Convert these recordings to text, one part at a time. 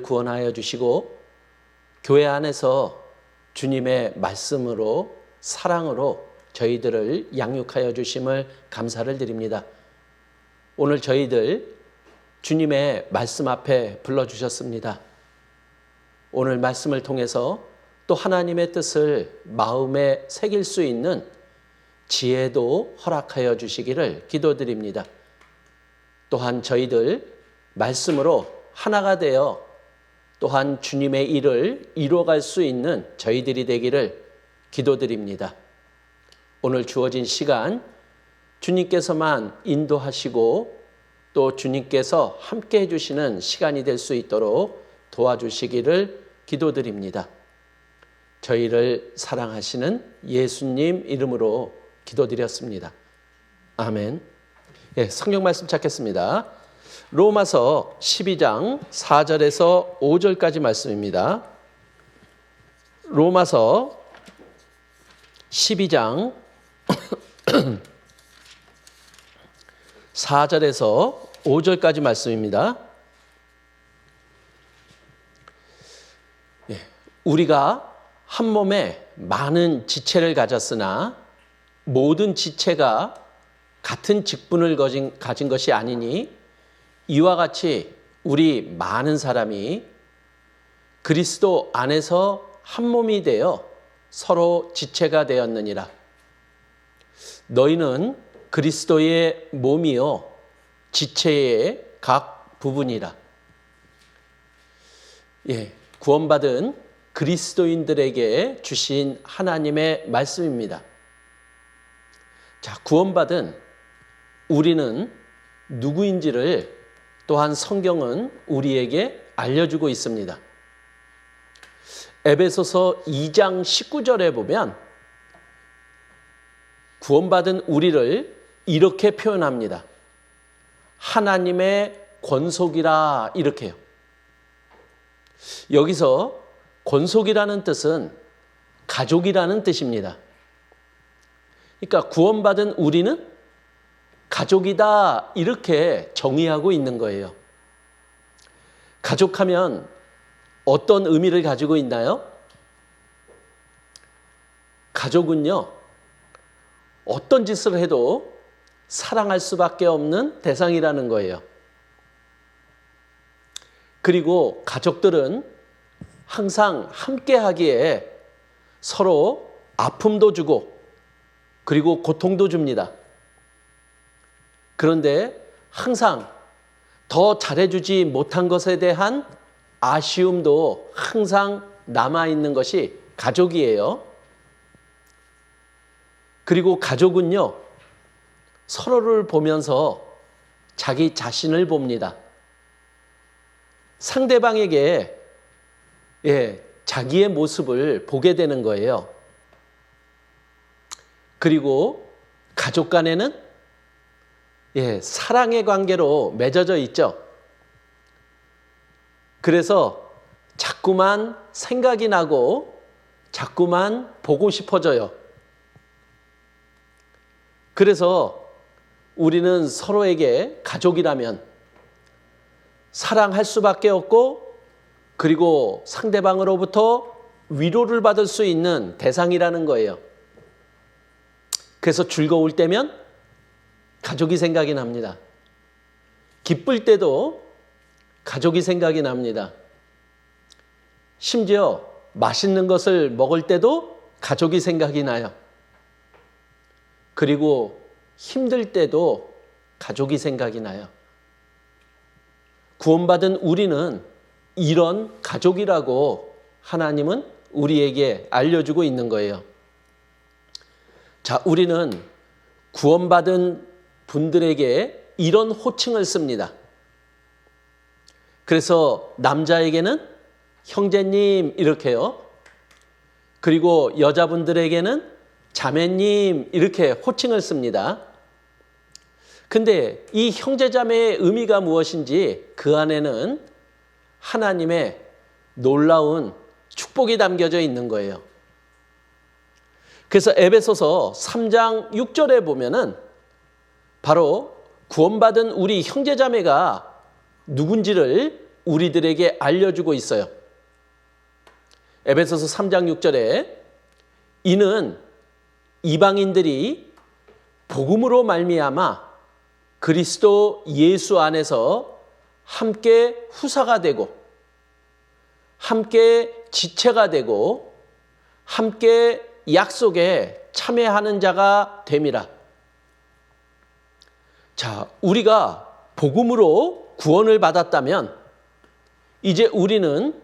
구원하여 주시고 교회 안에서 주님의 말씀으로 사랑으로 저희들을 양육하여 주심을 감사를 드립니다. 오늘 저희들 주님의 말씀 앞에 불러주셨습니다. 오늘 말씀을 통해서 또 하나님의 뜻을 마음에 새길 수 있는 지혜도 허락하여 주시기를 기도드립니다. 또한 저희들 말씀으로 하나가 되어 또한 주님의 일을 이루어갈 수 있는 저희들이 되기를 기도드립니다. 오늘 주어진 시간 주님께서만 인도하시고 또 주님께서 함께 해주시는 시간이 될 수 있도록 도와주시기를 기도드립니다. 저희를 사랑하시는 예수님 이름으로 기도드렸습니다. 아멘. 성경 말씀 찾겠습니다. 로마서 12장 4절에서 5절까지 말씀입니다. 로마서 12장 4절에서 5절까지 말씀입니다. 우리가 한 몸에 많은 지체를 가졌으나 모든 지체가 같은 직분을 가진 것이 아니니 이와 같이 우리 많은 사람이 그리스도 안에서 한 몸이 되어 서로 지체가 되었느니라. 너희는 그리스도의 몸이요 지체의 각 부분이라. 구원받은 그리스도인들에게 주신 하나님의 말씀입니다. 자, 구원받은 우리는 누구인지를 또한 성경은 우리에게 알려주고 있습니다. 에베소서 2장 19절에 보면 구원받은 우리를 이렇게 표현합니다. 하나님의 권속이라 이렇게요. 여기서 권속이라는 뜻은 가족이라는 뜻입니다. 그러니까 구원받은 우리는 가족이다 이렇게 정의하고 있는 거예요. 가족하면 어떤 의미를 가지고 있나요? 가족은요, 어떤 짓을 해도 사랑할 수밖에 없는 대상이라는 거예요. 그리고 가족들은 항상 함께하기에 서로 아픔도 주고 그리고 고통도 줍니다. 그런데 항상 더 잘해주지 못한 것에 대한 아쉬움도 항상 남아있는 것이 가족이에요. 그리고 가족은요, 서로를 보면서 자기 자신을 봅니다. 상대방에게 자기의 모습을 보게 되는 거예요. 그리고 가족 간에는 사랑의 관계로 맺어져 있죠. 그래서 자꾸만 생각이 나고 자꾸만 보고 싶어져요. 그래서 우리는 서로에게 가족이라면 사랑할 수밖에 없고 그리고 상대방으로부터 위로를 받을 수 있는 대상이라는 거예요. 그래서 즐거울 때면 가족이 생각이 납니다. 기쁠 때도 가족이 생각이 납니다. 심지어 맛있는 것을 먹을 때도 가족이 생각이 나요. 그리고 힘들 때도 가족이 생각이 나요. 구원받은 우리는 이런 가족이라고 하나님은 우리에게 알려주고 있는 거예요. 자, 우리는 구원받은 분들에게 이런 호칭을 씁니다. 그래서 남자에게는 형제님 이렇게요. 그리고 여자분들에게는 자매님 이렇게 호칭을 씁니다. 근데 이 형제자매의 의미가 무엇인지 그 안에는 하나님의 놀라운 축복이 담겨져 있는 거예요. 그래서 에베소서 3장 6절에 보면은 바로 구원받은 우리 형제자매가 누군지를 우리들에게 알려주고 있어요. 에베소서 3장 6절에 이는 이방인들이 복음으로 말미암아 그리스도 예수 안에서 함께 후사가 되고 함께 지체가 되고 함께 약속에 참여하는 자가 됨이라. 자, 우리가 복음으로 구원을 받았다면 이제 우리는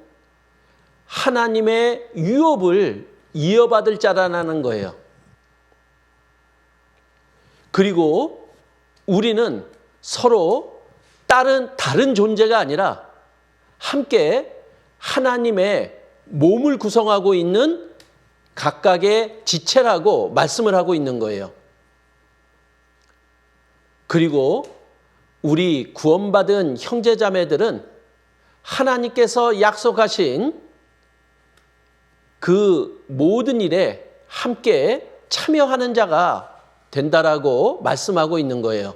하나님의 유업을 이어받을 자라는 거예요. 그리고 우리는 서로 다른 존재가 아니라 함께 하나님의 몸을 구성하고 있는 각각의 지체라고 말씀을 하고 있는 거예요. 그리고 우리 구원받은 형제자매들은 하나님께서 약속하신 그 모든 일에 함께 참여하는 자가 된다라고 말씀하고 있는 거예요.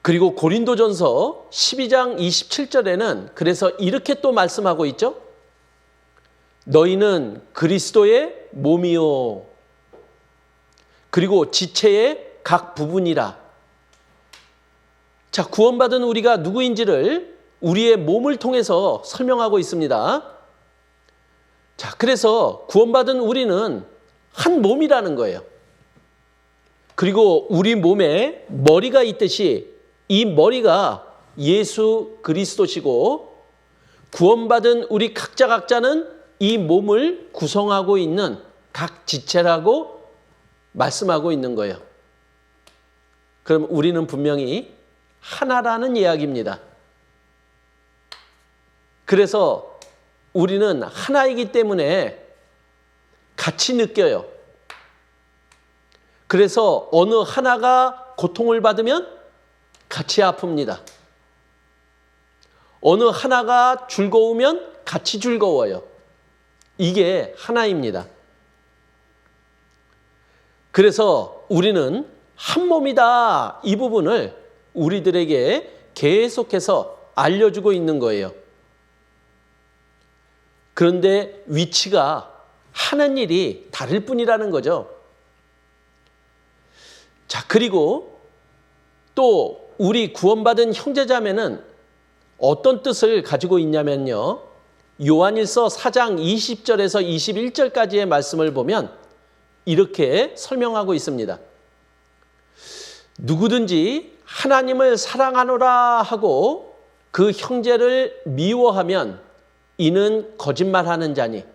그리고 고린도전서 12장 27절에는 그래서 이렇게 또 말씀하고 있죠. 너희는 그리스도의 몸이요. 그리고 지체의 각 부분이라. 자, 구원받은 우리가 누구인지를 우리의 몸을 통해서 설명하고 있습니다. 자, 그래서 구원받은 우리는 한 몸이라는 거예요. 그리고 우리 몸에 머리가 있듯이 이 머리가 예수 그리스도시고 구원받은 우리 각자는 이 몸을 구성하고 있는 각 지체라고 말씀하고 있는 거예요. 그럼 우리는 분명히 하나라는 이야기입니다. 그래서 우리는 하나이기 때문에 같이 느껴요. 그래서 어느 하나가 고통을 받으면 같이 아픕니다. 어느 하나가 즐거우면 같이 즐거워요. 이게 하나입니다. 그래서 우리는 한 몸이다. 이 부분을 우리들에게 계속해서 알려주고 있는 거예요. 그런데 위치가 하는 일이 다를 뿐이라는 거죠. 자, 그리고 또 우리 구원받은 형제자매는 어떤 뜻을 가지고 있냐면요. 요한일서 4장 20절에서 21절까지의 말씀을 보면 이렇게 설명하고 있습니다. 누구든지 하나님을 사랑하노라 하고 그 형제를 미워하면 이는 거짓말하는 자니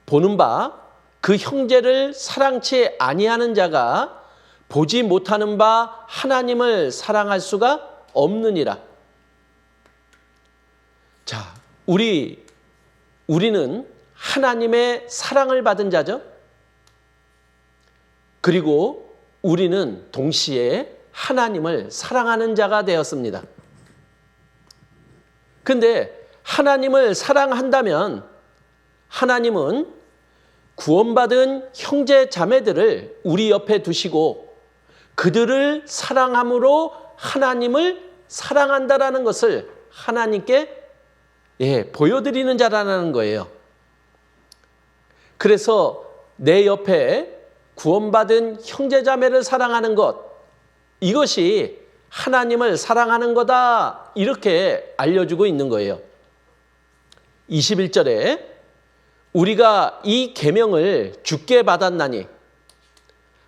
보는 바 그 형제를 사랑치 아니하는 자가 보지 못하는 바 하나님을 사랑할 수가 없느니라. 자, 우리는 하나님의 사랑을 받은 자죠. 그리고 우리는 동시에 하나님을 사랑하는 자가 되었습니다. 근데 하나님을 사랑한다면 하나님은 구원받은 형제 자매들을 우리 옆에 두시고 그들을 사랑함으로 하나님을 사랑한다라는 것을 하나님께 보여드리는 자라는 거예요. 그래서 내 옆에 구원받은 형제 자매를 사랑하는 것, 이것이 하나님을 사랑하는 거다, 이렇게 알려주고 있는 거예요. 21절에 우리가 이 계명을 주께 받았나니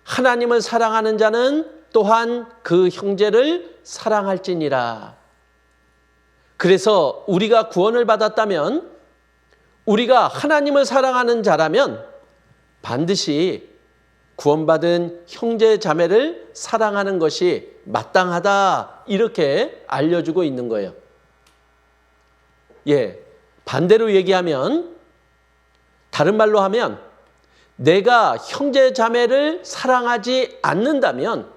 하나님을 사랑하는 자는 또한 그 형제를 사랑할지니라. 그래서 우리가 구원을 받았다면 우리가 하나님을 사랑하는 자라면 반드시 구원받은 형제 자매를 사랑하는 것이 마땅하다, 이렇게 알려주고 있는 거예요. 반대로 얘기하면, 다른 말로 하면 내가 형제 자매를 사랑하지 않는다면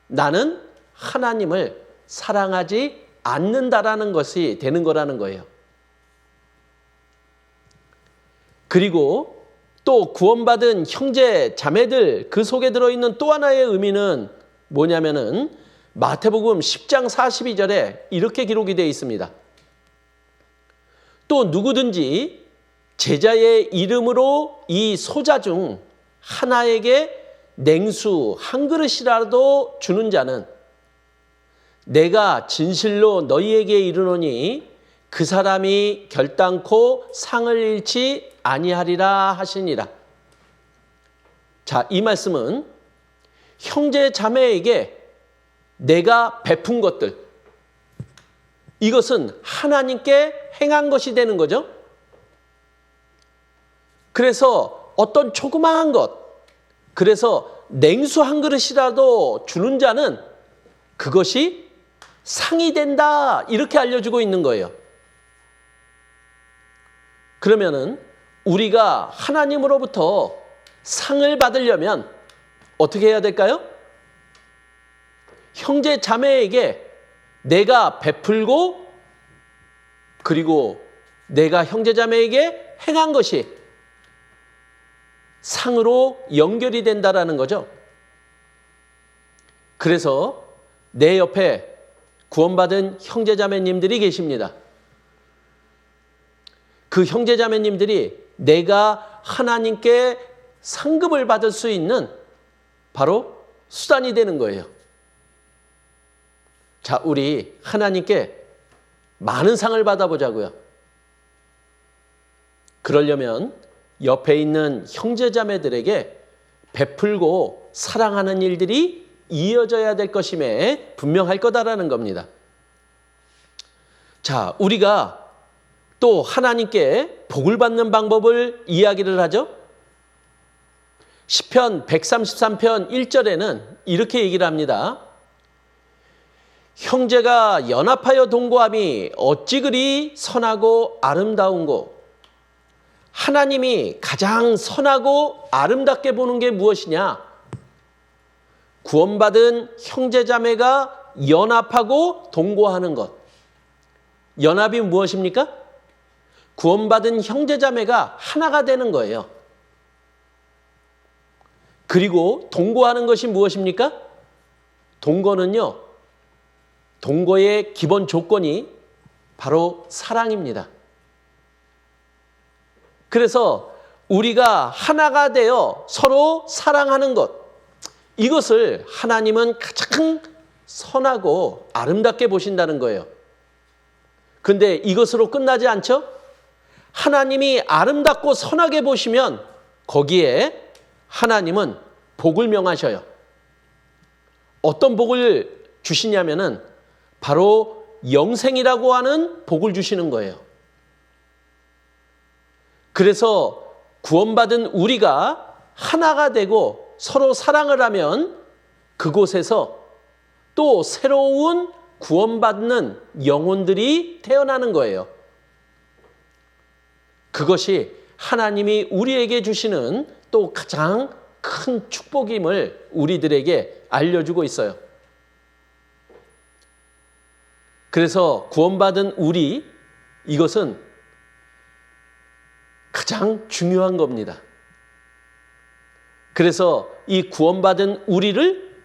나는 하나님을 사랑하지 않는다라는 것이 되는 거라는 거예요. 그리고 또 구원받은 형제 자매들 그 속에 들어있는 또 하나의 의미는 뭐냐면은 마태복음 10장 42절에 이렇게 기록이 되어 있습니다. 또 누구든지 제자의 이름으로 이 소자 중 하나에게 냉수 한 그릇이라도 주는 자는 내가 진실로 너희에게 이르노니 그 사람이 결단코 상을 잃지 아니하리라 하시니라. 자, 이 말씀은 형제 자매에게 내가 베푼 것들, 이것은 하나님께 행한 것이 되는 거죠. 그래서 어떤 조그마한 것, 그래서 냉수 한 그릇이라도 주는 자는 그것이 상이 된다, 이렇게 알려주고 있는 거예요. 그러면은 우리가 하나님으로부터 상을 받으려면 어떻게 해야 될까요? 형제 자매에게 내가 베풀고 그리고 내가 형제 자매에게 행한 것이 상으로 연결이 된다라는 거죠. 그래서 내 옆에 구원받은 형제 자매님들이 계십니다. 그 형제 자매님들이 내가 하나님께 상급을 받을 수 있는 바로 수단이 되는 거예요. 자, 우리 하나님께 많은 상을 받아보자고요. 그러려면 옆에 있는 형제 자매들에게 베풀고 사랑하는 일들이 이어져야 될 것임에 분명할 거다라는 겁니다. 자, 우리가 또 하나님께 복을 받는 방법을 이야기를 하죠. 시편 133편 1절에는 이렇게 얘기를 합니다. 형제가 연합하여 동거함이 어찌 그리 선하고 아름다운고. 하나님이 가장 선하고 아름답게 보는 게 무엇이냐? 구원받은 형제자매가 연합하고 동거하는 것. 연합이 무엇입니까? 구원받은 형제자매가 하나가 되는 거예요. 그리고 동거하는 것이 무엇입니까? 동거는요, 동거의 기본 조건이 바로 사랑입니다. 그래서 우리가 하나가 되어 서로 사랑하는 것, 이것을 하나님은 가장 선하고 아름답게 보신다는 거예요. 근데 이것으로 끝나지 않죠? 하나님이 아름답고 선하게 보시면 거기에 하나님은 복을 명하셔요. 어떤 복을 주시냐면은 바로 영생이라고 하는 복을 주시는 거예요. 그래서 구원받은 우리가 하나가 되고 서로 사랑을 하면 그곳에서 또 새로운 구원받는 영혼들이 태어나는 거예요. 그것이 하나님이 우리에게 주시는 또 가장 큰 축복임을 우리들에게 알려주고 있어요. 그래서 구원받은 우리, 이것은 가장 중요한 겁니다. 그래서 이 구원받은 우리를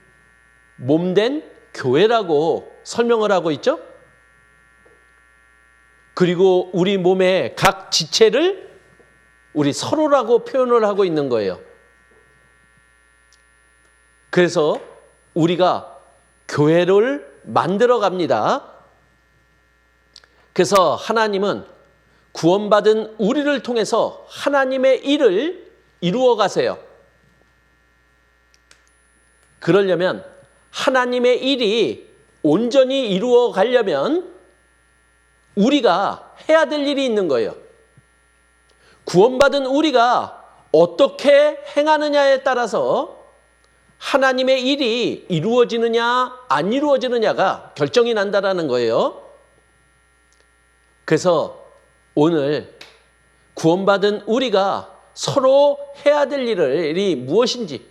몸된 교회라고 설명을 하고 있죠. 그리고 우리 몸의 각 지체를 우리 서로라고 표현을 하고 있는 거예요. 그래서 우리가 교회를 만들어 갑니다. 그래서 하나님은 구원받은 우리를 통해서 하나님의 일을 이루어 가세요. 그러려면 하나님의 일이 온전히 이루어 가려면 우리가 해야 될 일이 있는 거예요. 구원받은 우리가 어떻게 행하느냐에 따라서 하나님의 일이 이루어지느냐 안 이루어지느냐가 결정이 난다라는 거예요. 그래서 오늘 구원받은 우리가 서로 해야 될 일이 무엇인지,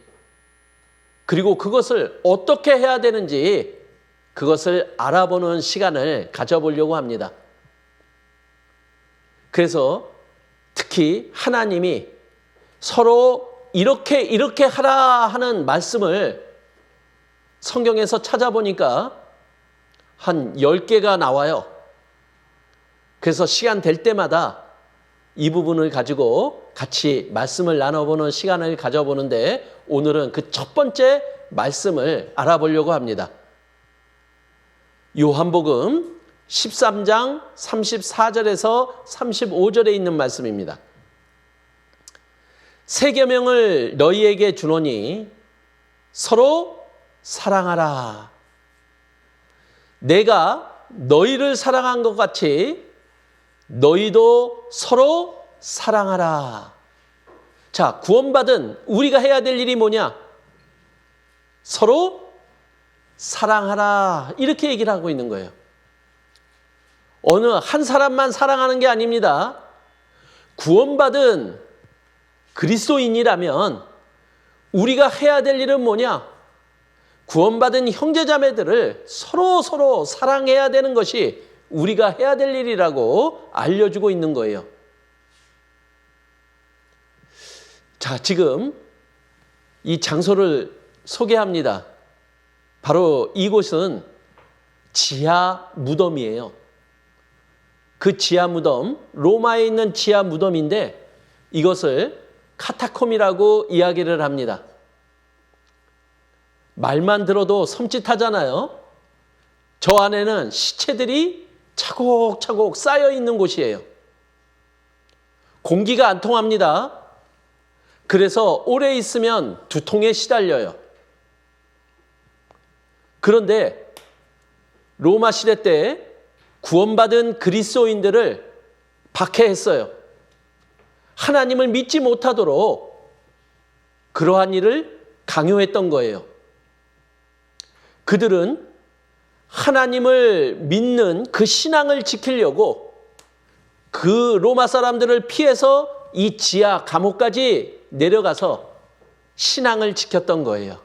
그리고 그것을 어떻게 해야 되는지 그것을 알아보는 시간을 가져보려고 합니다. 그래서 특히 하나님이 서로 이렇게 하라 하는 말씀을 성경에서 찾아보니까 한 10개가 나와요. 그래서 시간 될 때마다 이 부분을 가지고 같이 말씀을 나눠보는 시간을 가져보는데 오늘은 그 첫 번째 말씀을 알아보려고 합니다. 요한복음 13장 34절에서 35절에 있는 말씀입니다. 새 계명을 너희에게 주노니 서로 사랑하라. 내가 너희를 사랑한 것 같이 너희도 서로 사랑하라. 자, 구원받은 우리가 해야 될 일이 뭐냐? 서로 사랑하라. 이렇게 얘기를 하고 있는 거예요. 어느 한 사람만 사랑하는 게 아닙니다. 구원받은 그리스도인이라면 우리가 해야 될 일은 뭐냐? 구원받은 형제자매들을 서로 사랑해야 되는 것이 우리가 해야 될 일이라고 알려주고 있는 거예요. 자, 지금 이 장소를 소개합니다. 바로 이곳은 지하 무덤이에요. 그 지하 무덤, 로마에 있는 지하 무덤인데 이것을 카타콤이라고 이야기를 합니다. 말만 들어도 섬찟하잖아요. 저 안에는 시체들이 차곡차곡 쌓여 있는 곳이에요. 공기가 안 통합니다. 그래서 오래 있으면 두통에 시달려요. 그런데 로마 시대 때 구원받은 그리스도인들을 박해했어요. 하나님을 믿지 못하도록 그러한 일을 강요했던 거예요. 그들은 하나님을 믿는 그 신앙을 지키려고 그 로마 사람들을 피해서 이 지하 감옥까지 내려가서 신앙을 지켰던 거예요.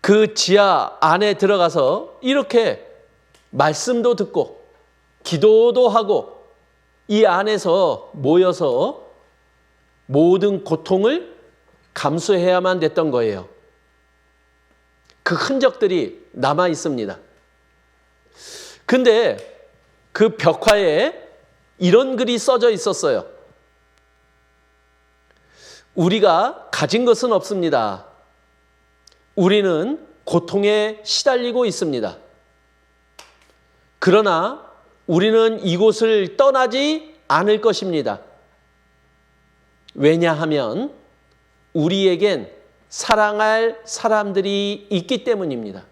그 지하 안에 들어가서 이렇게 말씀도 듣고 기도도 하고 이 안에서 모여서 모든 고통을 감수해야만 됐던 거예요. 그 흔적들이 남아 있습니다. 근데 그 벽화에 이런 글이 써져 있었어요. 우리가 가진 것은 없습니다. 우리는 고통에 시달리고 있습니다. 그러나 우리는 이곳을 떠나지 않을 것입니다. 왜냐하면 우리에겐 사랑할 사람들이 있기 때문입니다.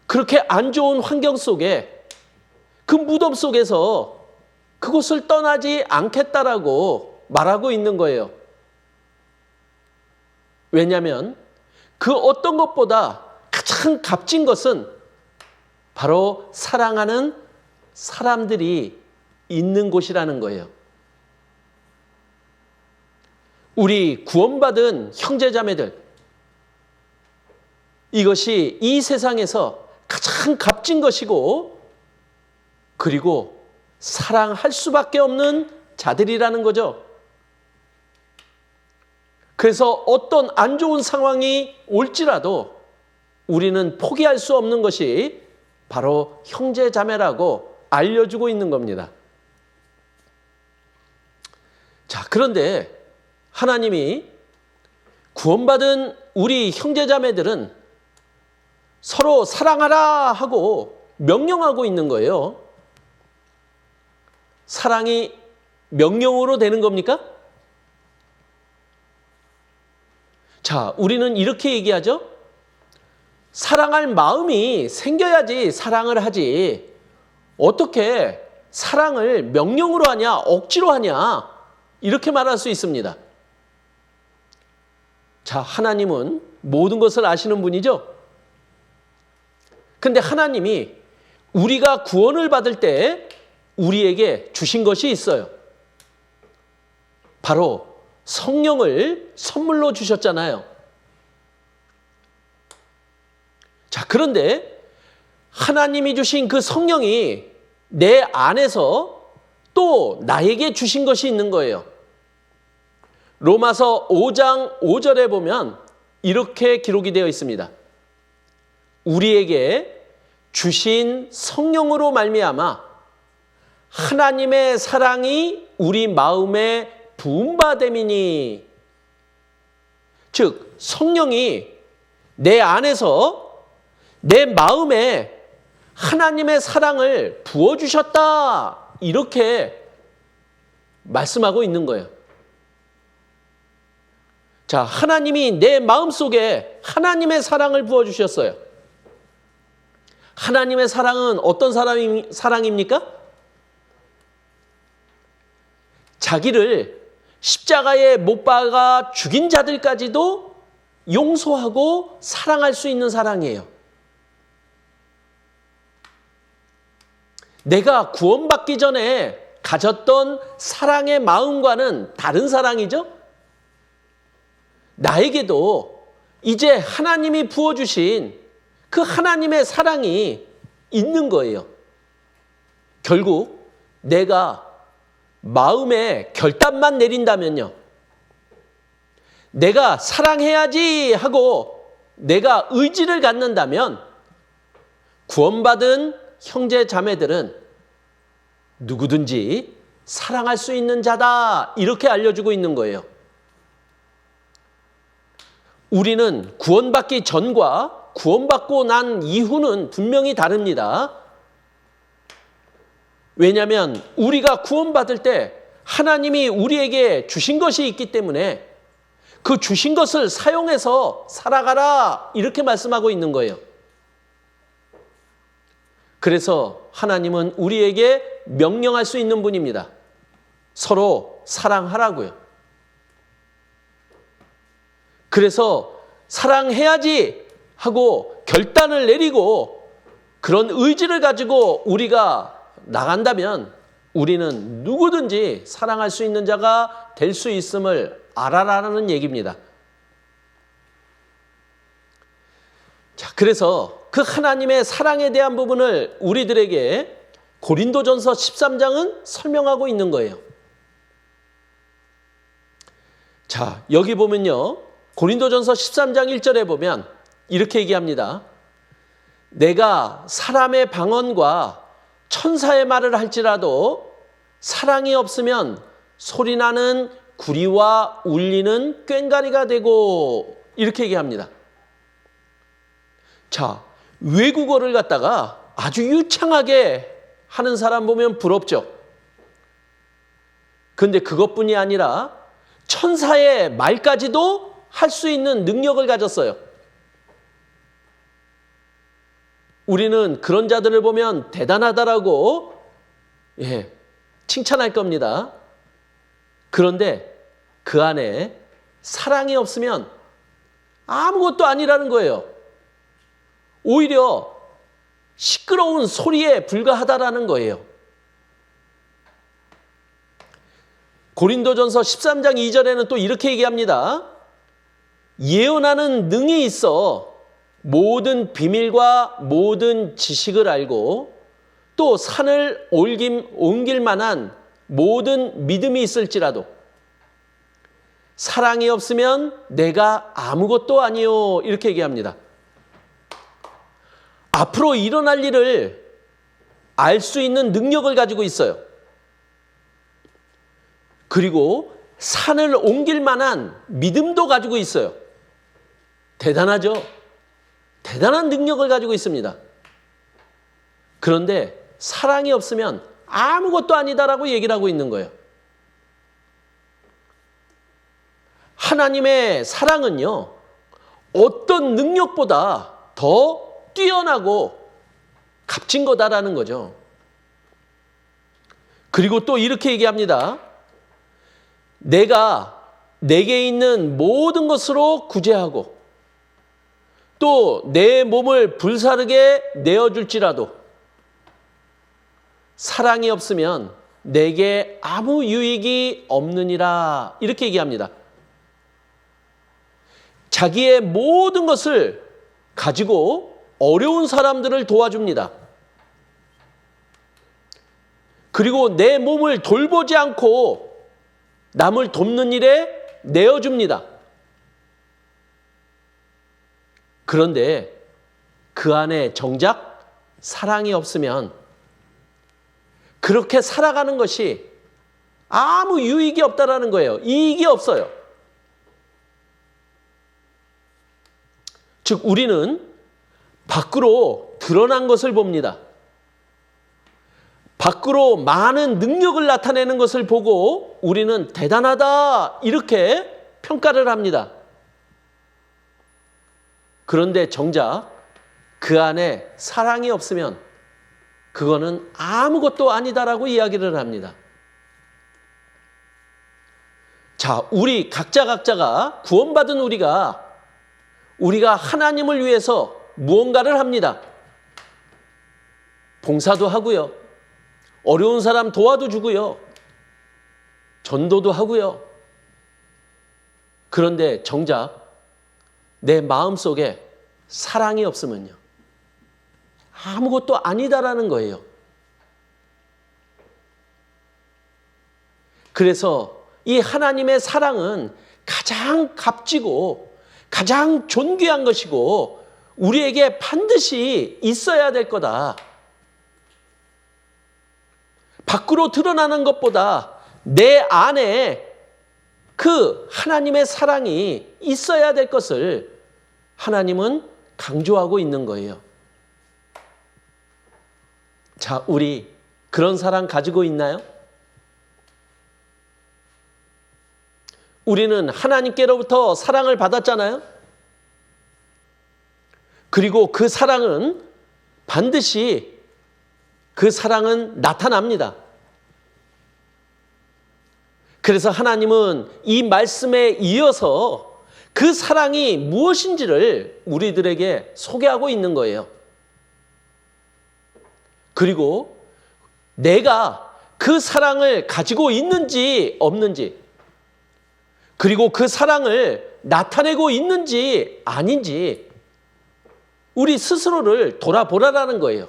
그렇게 안 좋은 환경 속에 그 무덤 속에서 그곳을 떠나지 않겠다라고 말하고 있는 거예요. 왜냐하면 그 어떤 것보다 가장 값진 것은 바로 사랑하는 사람들이 있는 곳이라는 거예요. 우리 구원받은 형제자매들, 이것이 이 세상에서 가장 값진 것이고 그리고 사랑할 수밖에 없는 자들이라는 거죠. 그래서 어떤 안 좋은 상황이 올지라도 우리는 포기할 수 없는 것이 바로 형제자매라고 알려주고 있는 겁니다. 자, 그런데 하나님이 구원받은 우리 형제자매들은 서로 사랑하라 하고 명령하고 있는 거예요. 사랑이 명령으로 되는 겁니까? 자, 우리는 이렇게 얘기하죠. 사랑할 마음이 생겨야지 사랑을 하지. 어떻게 사랑을 명령으로 하냐, 억지로 하냐, 이렇게 말할 수 있습니다. 자, 하나님은 모든 것을 아시는 분이죠. 근데 하나님이 우리가 구원을 받을 때 우리에게 주신 것이 있어요. 바로 성령을 선물로 주셨잖아요. 자, 그런데 하나님이 주신 그 성령이 내 안에서 또 나에게 주신 것이 있는 거예요. 로마서 5장 5절에 보면 이렇게 기록이 되어 있습니다. 우리에게 주신 성령으로 말미암아 하나님의 사랑이 우리 마음에 부음받음이니, 즉 성령이 내 안에서 내 마음에 하나님의 사랑을 부어주셨다, 이렇게 말씀하고 있는 거예요. 자, 하나님이 내 마음속에 하나님의 사랑을 부어주셨어요. 하나님의 사랑은 어떤 사랑입니까? 자기를 십자가에 못 박아 죽인 자들까지도 용서하고 사랑할 수 있는 사랑이에요. 내가 구원받기 전에 가졌던 사랑의 마음과는 다른 사랑이죠? 나에게도 이제 하나님이 부어주신 그 하나님의 사랑이 있는 거예요. 결국 내가 마음에 결단만 내린다면요, 내가 사랑해야지 하고 내가 의지를 갖는다면 구원받은 형제 자매들은 누구든지 사랑할 수 있는 자다, 이렇게 알려주고 있는 거예요. 우리는 구원받기 전과 구원받고 난 이후는 분명히 다릅니다. 왜냐하면 우리가 구원받을 때 하나님이 우리에게 주신 것이 있기 때문에 그 주신 것을 사용해서 살아가라, 이렇게 말씀하고 있는 거예요. 그래서 하나님은 우리에게 명령할 수 있는 분입니다. 서로 사랑하라고요. 그래서 사랑해야지 하고 결단을 내리고 그런 의지를 가지고 우리가 나간다면 우리는 누구든지 사랑할 수 있는 자가 될 수 있음을 알아라는 얘기입니다. 자, 그래서 그 하나님의 사랑에 대한 부분을 우리들에게 고린도전서 13장은 설명하고 있는 거예요. 자, 여기 보면요, 고린도전서 13장 1절에 보면 이렇게 얘기합니다. 내가 사람의 방언과 천사의 말을 할지라도 사랑이 없으면 소리나는 구리와 울리는 꽹과리가 되고, 이렇게 얘기합니다. 자, 외국어를 갖다가 아주 유창하게 하는 사람 보면 부럽죠. 그런데 그것뿐이 아니라 천사의 말까지도 할 수 있는 능력을 가졌어요. 우리는 그런 자들을 보면 대단하다라고 칭찬할 겁니다. 그런데 그 안에 사랑이 없으면 아무것도 아니라는 거예요. 오히려 시끄러운 소리에 불과하다라는 거예요. 고린도전서 13장 2절에는 또 이렇게 얘기합니다. 예언하는 능이 있어 모든 비밀과 모든 지식을 알고 또 산을 옮길 만한 모든 믿음이 있을지라도 사랑이 없으면 내가 아무것도 아니요, 이렇게 얘기합니다. 앞으로 일어날 일을 알 수 있는 능력을 가지고 있어요. 그리고 산을 옮길 만한 믿음도 가지고 있어요. 대단하죠? 대단한 능력을 가지고 있습니다. 그런데 사랑이 없으면 아무것도 아니다라고 얘기를 하고 있는 거예요. 하나님의 사랑은요, 어떤 능력보다 더 뛰어나고 값진 거다라는 거죠. 그리고 또 이렇게 얘기합니다. 내가 내게 있는 모든 것으로 구제하고 또 내 몸을 불사르게 내어줄지라도 사랑이 없으면 내게 아무 유익이 없느니라, 이렇게 얘기합니다. 자기의 모든 것을 가지고 어려운 사람들을 도와줍니다. 그리고 내 몸을 돌보지 않고 남을 돕는 일에 내어줍니다. 그런데 그 안에 정작 사랑이 없으면 그렇게 살아가는 것이 아무 유익이 없다라는 거예요. 이익이 없어요. 즉 우리는 밖으로 드러난 것을 봅니다. 밖으로 많은 능력을 나타내는 것을 보고 우리는 대단하다 이렇게 평가를 합니다. 그런데 정작 그 안에 사랑이 없으면 그거는 아무것도 아니다라고 이야기를 합니다. 자, 우리 각자가 구원받은 우리가 하나님을 위해서 무언가를 합니다. 봉사도 하고요. 어려운 사람 도와도 주고요. 전도도 하고요. 그런데 정작 내 마음속에 사랑이 없으면요. 아무것도 아니다라는 거예요. 그래서 이 하나님의 사랑은 가장 값지고 가장 존귀한 것이고 우리에게 반드시 있어야 될 거다. 밖으로 드러나는 것보다 내 안에 그 하나님의 사랑이 있어야 될 것을 하나님은 강조하고 있는 거예요. 자, 우리 그런 사랑 가지고 있나요? 우리는 하나님께로부터 사랑을 받았잖아요. 그리고 그 사랑은 반드시 그 사랑은 나타납니다. 그래서 하나님은 이 말씀에 이어서 그 사랑이 무엇인지를 우리들에게 소개하고 있는 거예요. 그리고 내가 그 사랑을 가지고 있는지 없는지, 그리고 그 사랑을 나타내고 있는지 아닌지 우리 스스로를 돌아보라라는 거예요.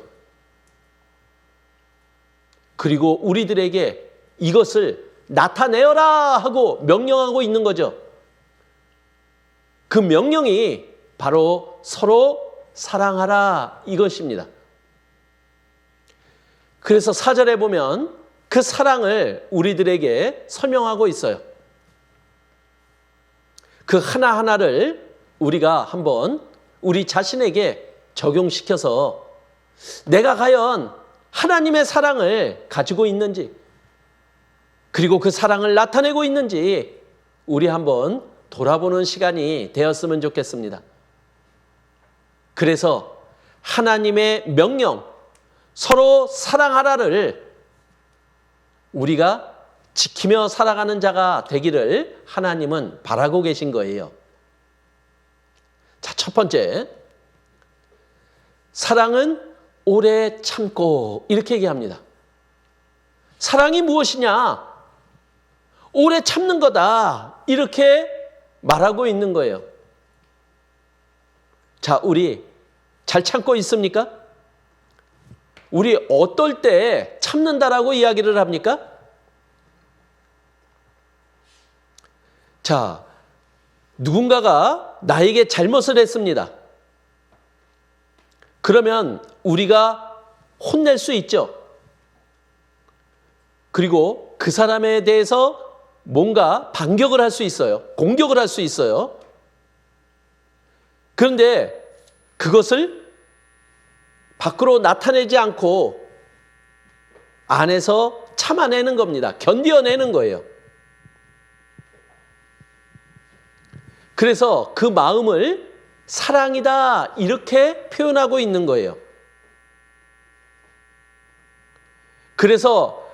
그리고 우리들에게 이것을 나타내어라 하고 명령하고 있는 거죠. 그 명령이 바로 서로 사랑하라 이것입니다. 그래서 4절에 보면 그 사랑을 우리들에게 설명하고 있어요. 그 하나하나를 우리가 한번 우리 자신에게 적용시켜서 내가 과연 하나님의 사랑을 가지고 있는지, 그리고 그 사랑을 나타내고 있는지 우리 한번 돌아보는 시간이 되었으면 좋겠습니다. 그래서 하나님의 명령, 서로 사랑하라를 우리가 지키며 살아가는 자가 되기를 하나님은 바라고 계신 거예요. 자, 첫 번째, 사랑은 오래 참고 이렇게 얘기합니다. 사랑이 무엇이냐? 오래 참는 거다 이렇게 말하고 있는 거예요. 자, 우리 잘 참고 있습니까? 우리 어떨 때 참는다라고 이야기를 합니까? 자, 누군가가 나에게 잘못을 했습니다. 그러면 우리가 혼낼 수 있죠. 그리고 그 사람에 대해서 뭔가 반격을 할 수 있어요. 공격을 할 수 있어요. 그런데 그것을 밖으로 나타내지 않고 안에서 참아내는 겁니다. 견뎌내는 거예요. 그래서 그 마음을 사랑이다 이렇게 표현하고 있는 거예요. 그래서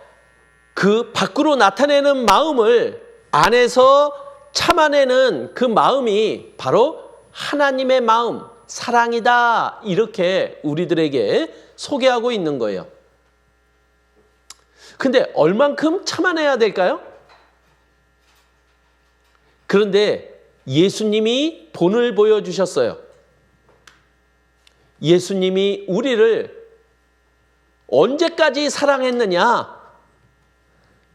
그 밖으로 나타내는 마음을 안에서 참아내는 그 마음이 바로 하나님의 마음, 사랑이다 이렇게 우리들에게 소개하고 있는 거예요. 근데 얼만큼 참아내야 될까요? 그런데 예수님이 본을 보여주셨어요. 예수님이 우리를 언제까지 사랑했느냐?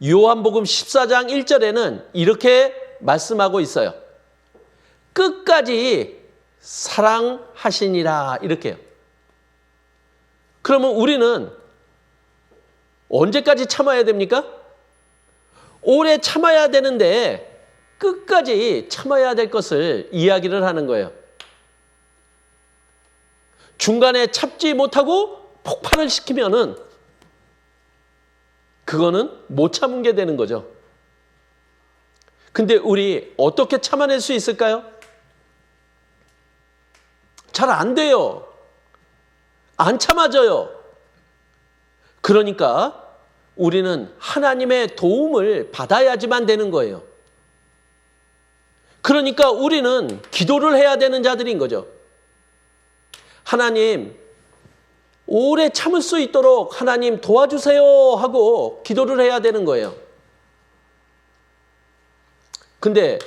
요한복음 14장 1절에는 이렇게 말씀하고 있어요. 끝까지 사랑하시니라 이렇게요. 그러면 우리는 언제까지 참아야 됩니까? 오래 참아야 되는데 끝까지 참아야 될 것을 이야기를 하는 거예요. 중간에 참지 못하고 폭발을 시키면은 그거는 못 참은 게 되는 거죠. 근데 우리 어떻게 참아낼 수 있을까요? 잘 안 돼요. 안 참아져요. 그러니까 우리는 하나님의 도움을 받아야지만 되는 거예요. 그러니까 우리는 기도를 해야 되는 자들인 거죠. 하나님, 오래 참을 수 있도록 하나님 도와주세요 하고 기도를 해야 되는 거예요. 근데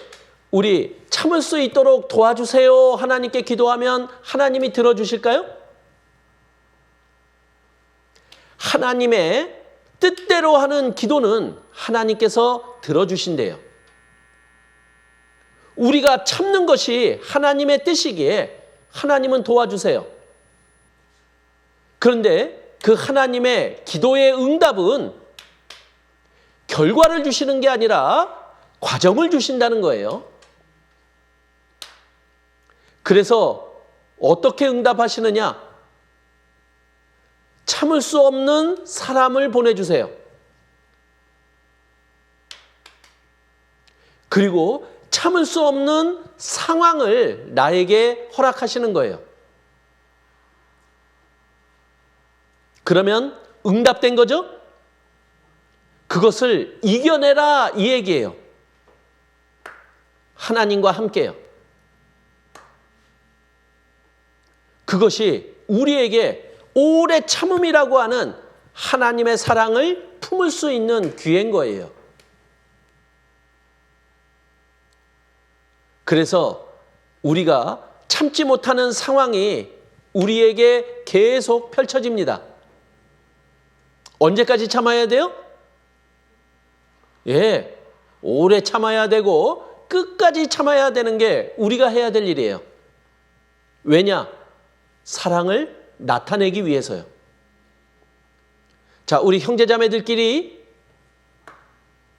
우리 참을 수 있도록 도와주세요 하나님께 기도하면 하나님이 들어주실까요? 하나님의 뜻대로 하는 기도는 하나님께서 들어주신대요. 우리가 참는 것이 하나님의 뜻이기에 하나님은 도와주세요. 그런데 그 하나님의 기도의 응답은 결과를 주시는 게 아니라 과정을 주신다는 거예요. 그래서 어떻게 응답하시느냐? 참을 수 없는 사람을 보내주세요. 그리고 참을 수 없는 상황을 나에게 허락하시는 거예요. 그러면 응답된 거죠? 그것을 이겨내라 이 얘기예요. 하나님과 함께요. 그것이 우리에게 오래 참음이라고 하는 하나님의 사랑을 품을 수 있는 기회인 거예요. 그래서 우리가 참지 못하는 상황이 우리에게 계속 펼쳐집니다. 언제까지 참아야 돼요? 예, 오래 참아야 되고 끝까지 참아야 되는 게 우리가 해야 될 일이에요. 왜냐? 사랑을 나타내기 위해서요. 자, 우리 형제자매들끼리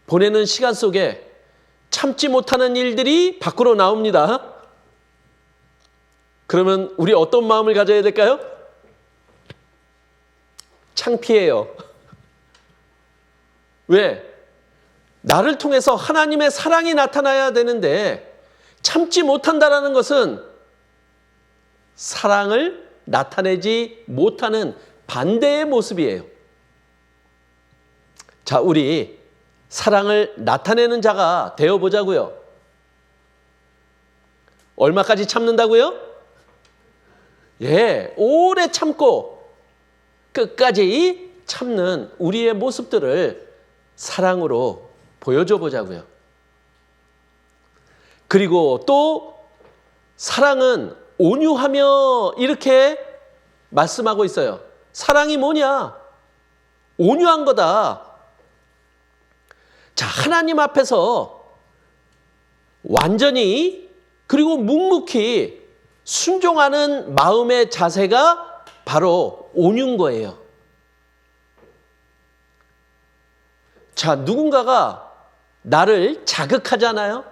보내는 시간 속에 참지 못하는 일들이 밖으로 나옵니다. 그러면 우리 어떤 마음을 가져야 될까요? 창피해요. 왜? 나를 통해서 하나님의 사랑이 나타나야 되는데 참지 못한다라는 것은 사랑을 나타내지 못하는 반대의 모습이에요. 자, 우리 사랑을 나타내는 자가 되어보자고요. 얼마까지 참는다고요? 예, 오래 참고 끝까지 참는 우리의 모습들을 사랑으로 보여줘 보자고요. 그리고 또 사랑은 온유하며 이렇게 말씀하고 있어요. 사랑이 뭐냐? 온유한 거다. 자, 하나님 앞에서 완전히 그리고 묵묵히 순종하는 마음의 자세가 바로 온유인 거예요. 자, 누군가가 나를 자극하잖아요.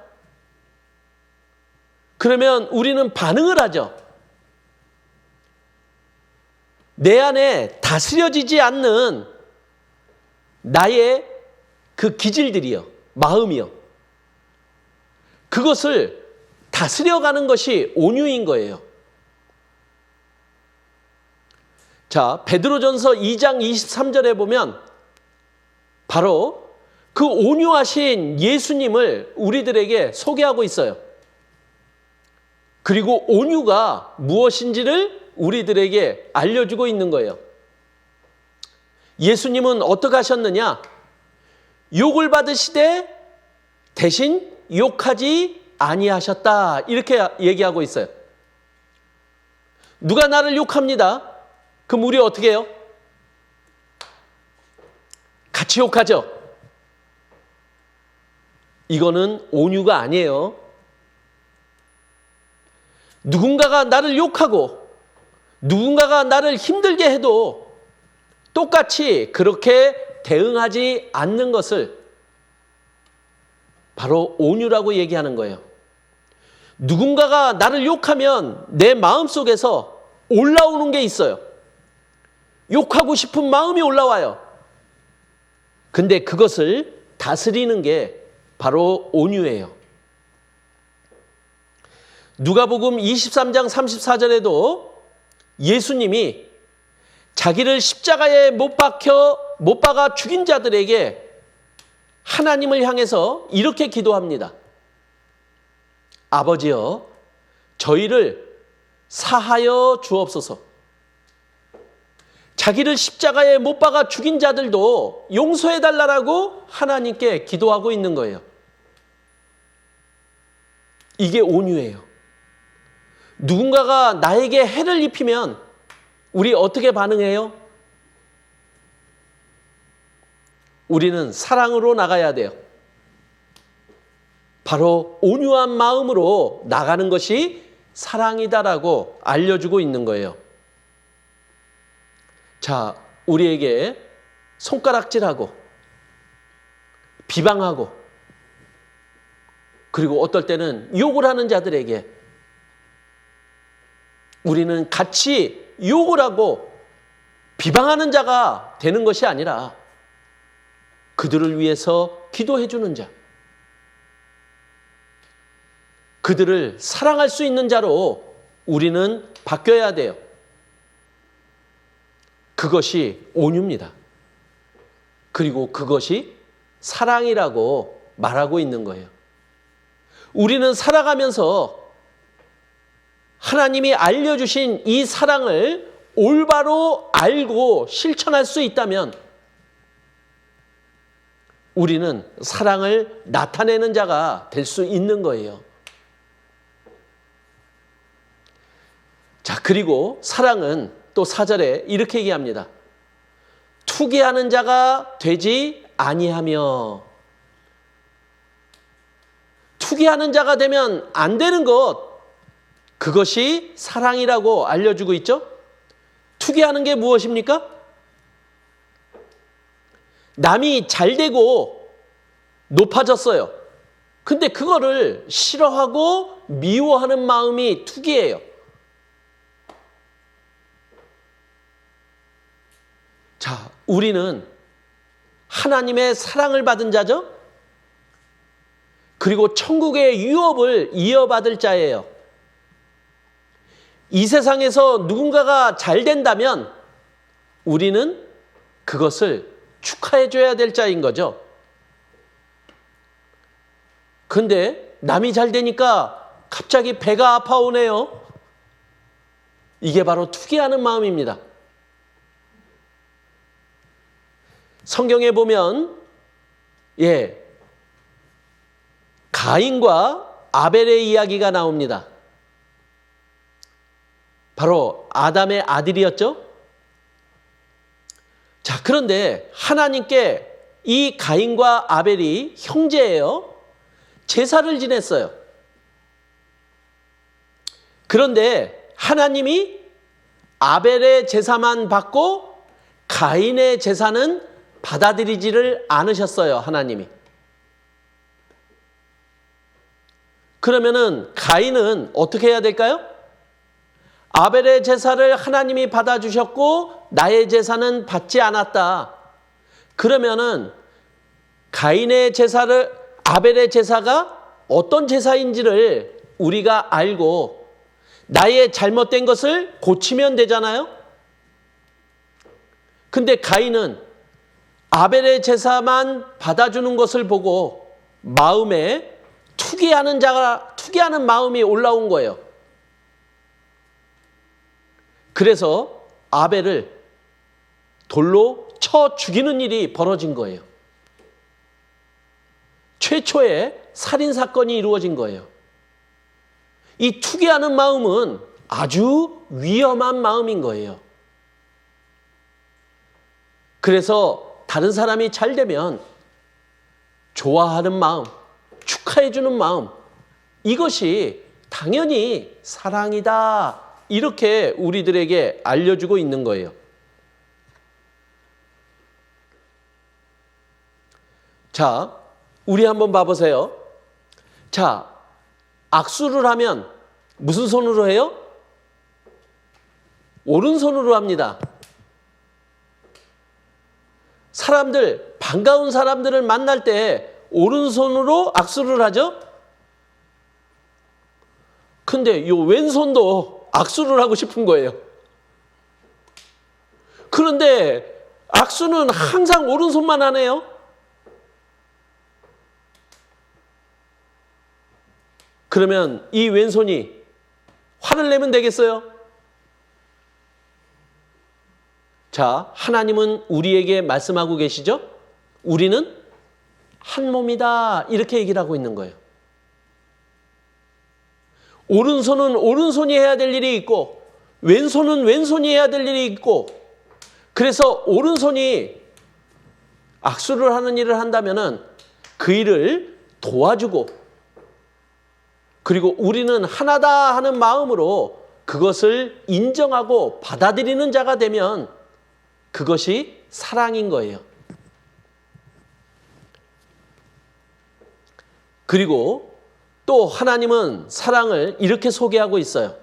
그러면 우리는 반응을 하죠. 내 안에 다스려지지 않는 나의 그 기질들이요, 마음이요. 그것을 다스려가는 것이 온유인 거예요. 자, 베드로전서 2장 23절에 보면 바로 그 온유하신 예수님을 우리들에게 소개하고 있어요. 그리고 온유가 무엇인지를 우리들에게 알려주고 있는 거예요. 예수님은 어떻게 하셨느냐? 욕을 받으시되 대신 욕하지 아니하셨다. 이렇게 얘기하고 있어요. 누가 나를 욕합니다. 그럼 우리 어떻게 해요? 같이 욕하죠. 이거는 온유가 아니에요. 누군가가 나를 욕하고 누군가가 나를 힘들게 해도 똑같이 그렇게 대응하지 않는 것을 바로 온유라고 얘기하는 거예요. 누군가가 나를 욕하면 내 마음속에서 올라오는 게 있어요. 욕하고 싶은 마음이 올라와요. 근데 그것을 다스리는 게 바로 온유예요. 누가복음 23장 34절에도 예수님이 자기를 십자가에 못 박아 죽인 자들에게 하나님을 향해서 이렇게 기도합니다. 아버지여, 저희를 사하여 주옵소서. 자기를 십자가에 못 박아 죽인 자들도 용서해달라고 하나님께 기도하고 있는 거예요. 이게 온유예요. 누군가가 나에게 해를 입히면 우리 어떻게 반응해요? 우리는 사랑으로 나가야 돼요. 바로 온유한 마음으로 나가는 것이 사랑이다라고 알려주고 있는 거예요. 자, 우리에게 손가락질하고 비방하고 그리고 어떨 때는 욕을 하는 자들에게 우리는 같이 욕을 하고 비방하는 자가 되는 것이 아니라 그들을 위해서 기도해 주는 자, 그들을 사랑할 수 있는 자로 우리는 바뀌어야 돼요. 그것이 온유입니다. 그리고 그것이 사랑이라고 말하고 있는 거예요. 우리는 살아가면서 하나님이 알려주신 이 사랑을 올바로 알고 실천할 수 있다면 우리는 사랑을 나타내는 자가 될 수 있는 거예요. 자, 그리고 사랑은 또 4절에 이렇게 얘기합니다. 투기하는 자가 되지 아니하며. 투기하는 자가 되면 안 되는 것, 그것이 사랑이라고 알려주고 있죠. 투기하는 게 무엇입니까? 남이 잘 되고 높아졌어요. 근데 그거를 싫어하고 미워하는 마음이 투기예요. 자, 우리는 하나님의 사랑을 받은 자죠. 그리고 천국의 유업을 이어받을 자예요. 이 세상에서 누군가가 잘 된다면 우리는 그것을 축하해 줘야 될 자인 거죠. 근데 남이 잘 되니까 갑자기 배가 아파오네요. 이게 바로 투기하는 마음입니다. 성경에 보면 가인과 아벨의 이야기가 나옵니다. 바로 아담의 아들이었죠. 자, 그런데 하나님께 이 가인과 아벨이 형제예요. 제사를 지냈어요. 그런데 하나님이 아벨의 제사만 받고 가인의 제사는 받아들이지를 않으셨어요, 하나님이. 그러면은 가인은 어떻게 해야 될까요? 아벨의 제사를 하나님이 받아주셨고 나의 제사는 받지 않았다. 그러면은 가인의 제사를, 아벨의 제사가 어떤 제사인지를 우리가 알고 나의 잘못된 것을 고치면 되잖아요. 근데 가인은 아벨의 제사만 받아주는 것을 보고 마음에 투기하는 마음이 올라온 거예요. 그래서 아벨을 돌로 쳐 죽이는 일이 벌어진 거예요. 최초의 살인사건이 이루어진 거예요. 이 투기하는 마음은 아주 위험한 마음인 거예요. 그래서 다른 사람이 잘 되면 좋아하는 마음, 축하해 주는 마음, 이것이 당연히 사랑이다. 이렇게 우리들에게 알려주고 있는 거예요. 자, 우리 한번 봐보세요. 자, 악수를 하면 무슨 손으로 해요? 오른손으로 합니다. 사람들, 반가운 사람들을 만날 때 오른손으로 악수를 하죠? 근데 요 왼손도 악수를 하고 싶은 거예요. 그런데 악수는 항상 오른손만 하네요. 그러면 이 왼손이 화를 내면 되겠어요? 자, 하나님은 우리에게 말씀하고 계시죠? 우리는 한 몸이다. 이렇게 얘기를 하고 있는 거예요. 오른손은 오른손이 해야 될 일이 있고 왼손은 왼손이 해야 될 일이 있고, 그래서 오른손이 악수를 하는 일을 한다면은 그 일을 도와주고, 그리고 우리는 하나다 하는 마음으로 그것을 인정하고 받아들이는 자가 되면 그것이 사랑인 거예요. 그리고 또 하나님은 사랑을 이렇게 소개하고 있어요.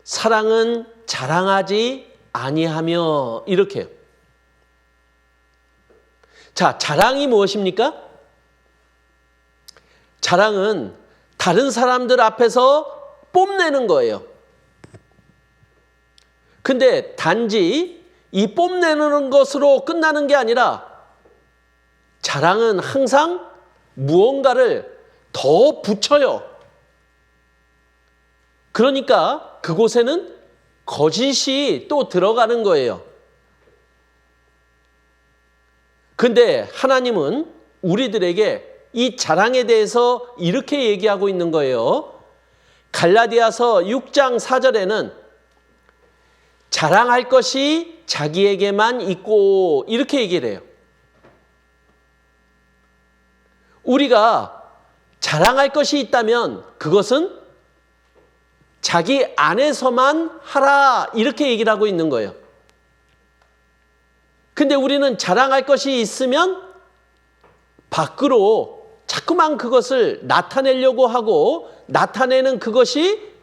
사랑은 자랑하지 아니하며, 이렇게요. 자, 자랑이 무엇입니까? 자랑은 다른 사람들 앞에서 뽐내는 거예요. 근데 단지 이 뽐내는 것으로 끝나는 게 아니라 자랑은 항상 무언가를 더 붙여요. 그러니까 그곳에는 거짓이 또 들어가는 거예요. 근데 하나님은 우리들에게 이 자랑에 대해서 이렇게 얘기하고 있는 거예요. 갈라디아서 6장 4절에는 자랑할 것이 자기에게만 있고, 이렇게 얘기를 해요. 우리가 자랑할 것이 있다면 그것은 자기 안에서만 하라, 이렇게 얘기를 하고 있는 거예요. 근데 우리는 자랑할 것이 있으면 밖으로 자꾸만 그것을 나타내려고 하고, 나타내는 그것이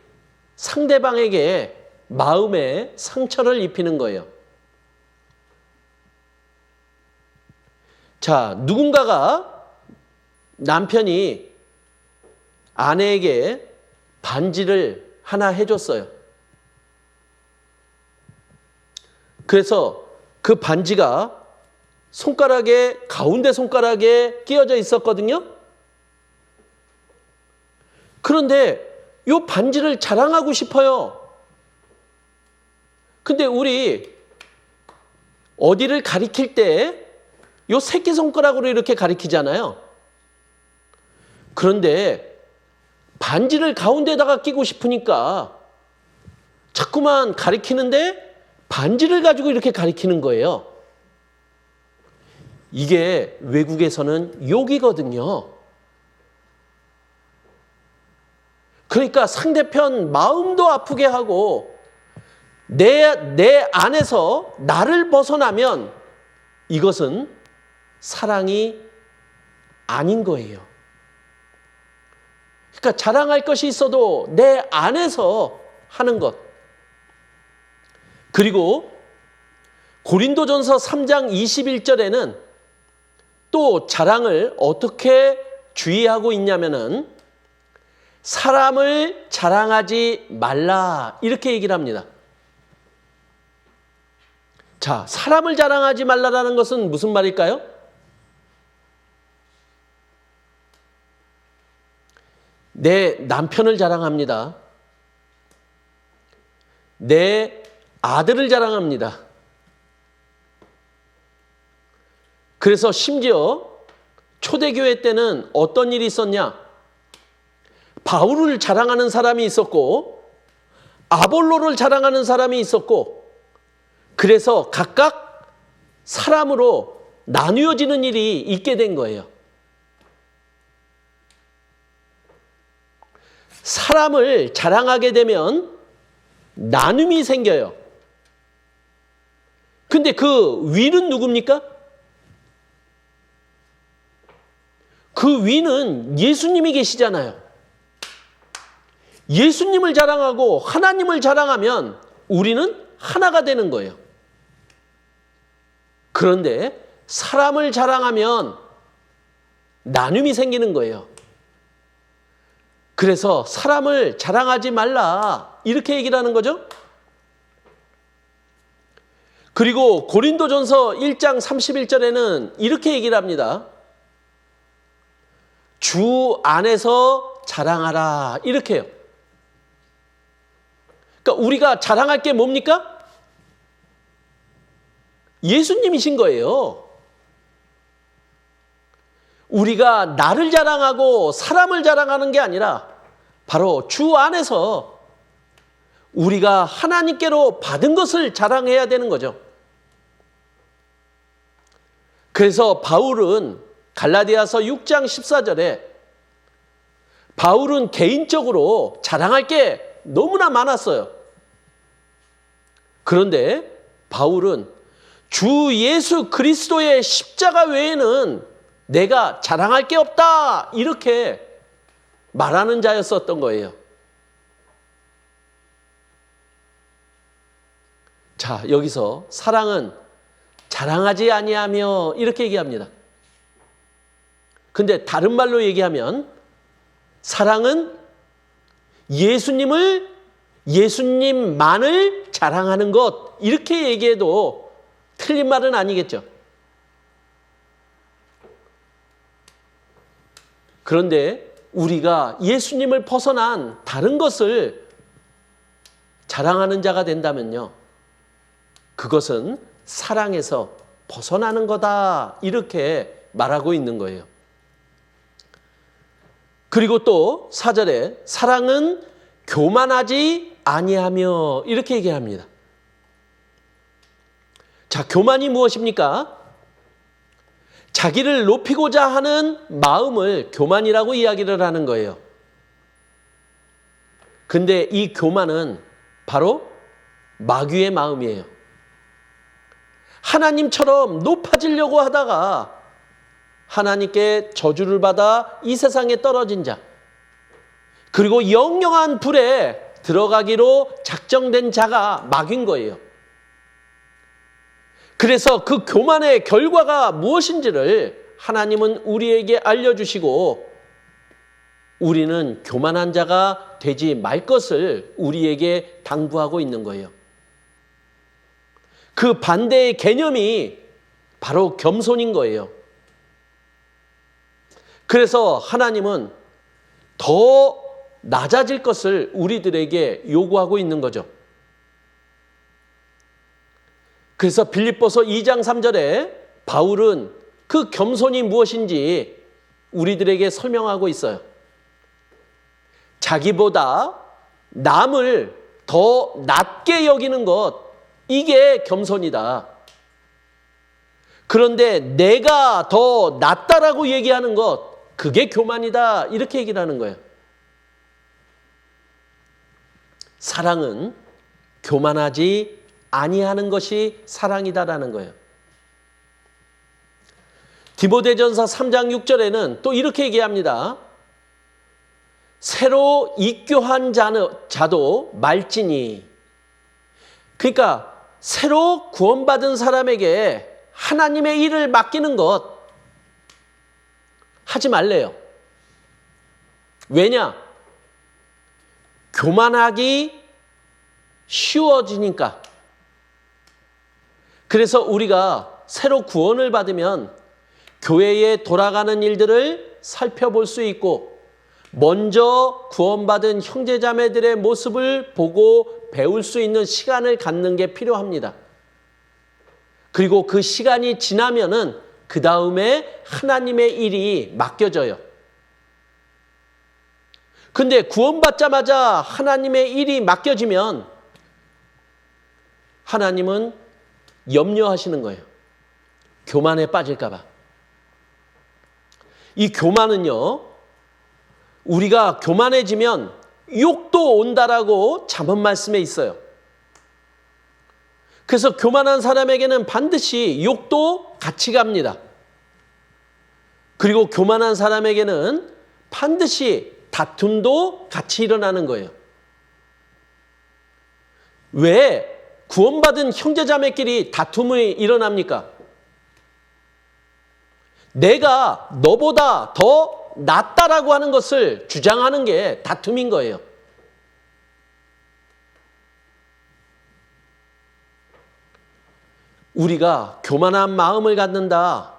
상대방에게 마음에 상처를 입히는 거예요. 자, 누군가가, 남편이 아내에게 반지를 하나 해줬어요. 그래서 그 반지가 가운데 손가락에 끼어져 있었거든요. 그런데 이 반지를 자랑하고 싶어요. 근데 우리 어디를 가리킬 때 이 새끼손가락으로 이렇게 가리키잖아요. 그런데 반지를 가운데다가 끼고 싶으니까 자꾸만 가리키는데 반지를 가지고 이렇게 가리키는 거예요. 이게 외국에서는 욕이거든요. 그러니까 상대편 마음도 아프게 하고 내 안에서 나를 벗어나면 이것은 사랑이 아닌 거예요. 그러니까 자랑할 것이 있어도 내 안에서 하는 것. 그리고 고린도전서 3장 21절에는 또 자랑을 어떻게 주의하고 있냐면은 사람을 자랑하지 말라, 이렇게 얘기를 합니다. 자, 사람을 자랑하지 말라라는 것은 무슨 말일까요? 내 남편을 자랑합니다. 내 아들을 자랑합니다. 그래서 심지어 초대교회 때는 어떤 일이 있었냐? 바울을 자랑하는 사람이 있었고 아볼로를 자랑하는 사람이 있었고, 그래서 각각 사람으로 나뉘어지는 일이 있게 된 거예요. 사람을 자랑하게 되면 나눔이 생겨요. 근데 그 위는 누굽니까? 그 위는 예수님이 계시잖아요. 예수님을 자랑하고 하나님을 자랑하면 우리는 하나가 되는 거예요. 그런데 사람을 자랑하면 나눔이 생기는 거예요. 그래서 사람을 자랑하지 말라 이렇게 얘기를 하는 거죠. 그리고 고린도전서 1장 31절에는 이렇게 얘기를 합니다. 주 안에서 자랑하라 이렇게 해요. 그러니까 우리가 자랑할 게 뭡니까? 예수님이신 거예요. 우리가 나를 자랑하고 사람을 자랑하는 게 아니라 바로 주 안에서 우리가 하나님께로 받은 것을 자랑해야 되는 거죠. 그래서 바울은 갈라디아서 6장 14절에 바울은 개인적으로 자랑할 게 너무나 많았어요. 그런데 바울은 주 예수 그리스도의 십자가 외에는 내가 자랑할 게 없다 이렇게 말하는 자였었던 거예요. 자, 여기서 사랑은 자랑하지 아니하며 이렇게 얘기합니다. 근데 다른 말로 얘기하면 사랑은 예수님만을 자랑하는 것 이렇게 얘기해도 틀린 말은 아니겠죠. 그런데 우리가 예수님을 벗어난 다른 것을 자랑하는 자가 된다면요. 그것은 사랑에서 벗어나는 거다 이렇게 말하고 있는 거예요. 그리고 또 4절에 사랑은 교만하지 아니하며 이렇게 얘기합니다. 자, 교만이 무엇입니까? 자기를 높이고자 하는 마음을 교만이라고 이야기를 하는 거예요. 근데 이 교만은 바로 마귀의 마음이에요. 하나님처럼 높아지려고 하다가 하나님께 저주를 받아 이 세상에 떨어진 자, 그리고 영영한 불에 들어가기로 작정된 자가 마귀인 거예요. 그래서 그 교만의 결과가 무엇인지를 하나님은 우리에게 알려주시고 우리는 교만한 자가 되지 말 것을 우리에게 당부하고 있는 거예요. 그 반대의 개념이 바로 겸손인 거예요. 그래서 하나님은 더 낮아질 것을 우리들에게 요구하고 있는 거죠. 그래서 빌립보서 2장 3절에 바울은 그 겸손이 무엇인지 우리들에게 설명하고 있어요. 자기보다 남을 더 낮게 여기는 것, 이게 겸손이다. 그런데 내가 더 낫다라고 얘기하는 것, 그게 교만이다. 이렇게 얘기를 하는 거예요. 사랑은 교만하지 아니하는 것이 사랑이다라는 거예요. 디모데전서 3장 6절에는 또 이렇게 얘기합니다. 새로 입교한 자도 말지니. 그러니까 새로 구원받은 사람에게 하나님의 일을 맡기는 것 하지 말래요. 왜냐? 교만하기 쉬워지니까. 그래서 우리가 새로 구원을 받으면 교회에 돌아가는 일들을 살펴볼 수 있고 먼저 구원받은 형제자매들의 모습을 보고 배울 수 있는 시간을 갖는 게 필요합니다. 그리고 그 시간이 지나면은 그 다음에 하나님의 일이 맡겨져요. 근데 구원받자마자 하나님의 일이 맡겨지면 하나님은 염려하시는 거예요. 교만에 빠질까 봐. 이 교만은요, 우리가 교만해지면 욕도 온다라고 잠언 말씀에 있어요. 그래서 교만한 사람에게는 반드시 욕도 같이 갑니다. 그리고 교만한 사람에게는 반드시 다툼도 같이 일어나는 거예요. 왜 구원받은 형제자매끼리 다툼이 일어납니까? 내가 너보다 더 낫다라고 하는 것을 주장하는 게 다툼인 거예요. 우리가 교만한 마음을 갖는다.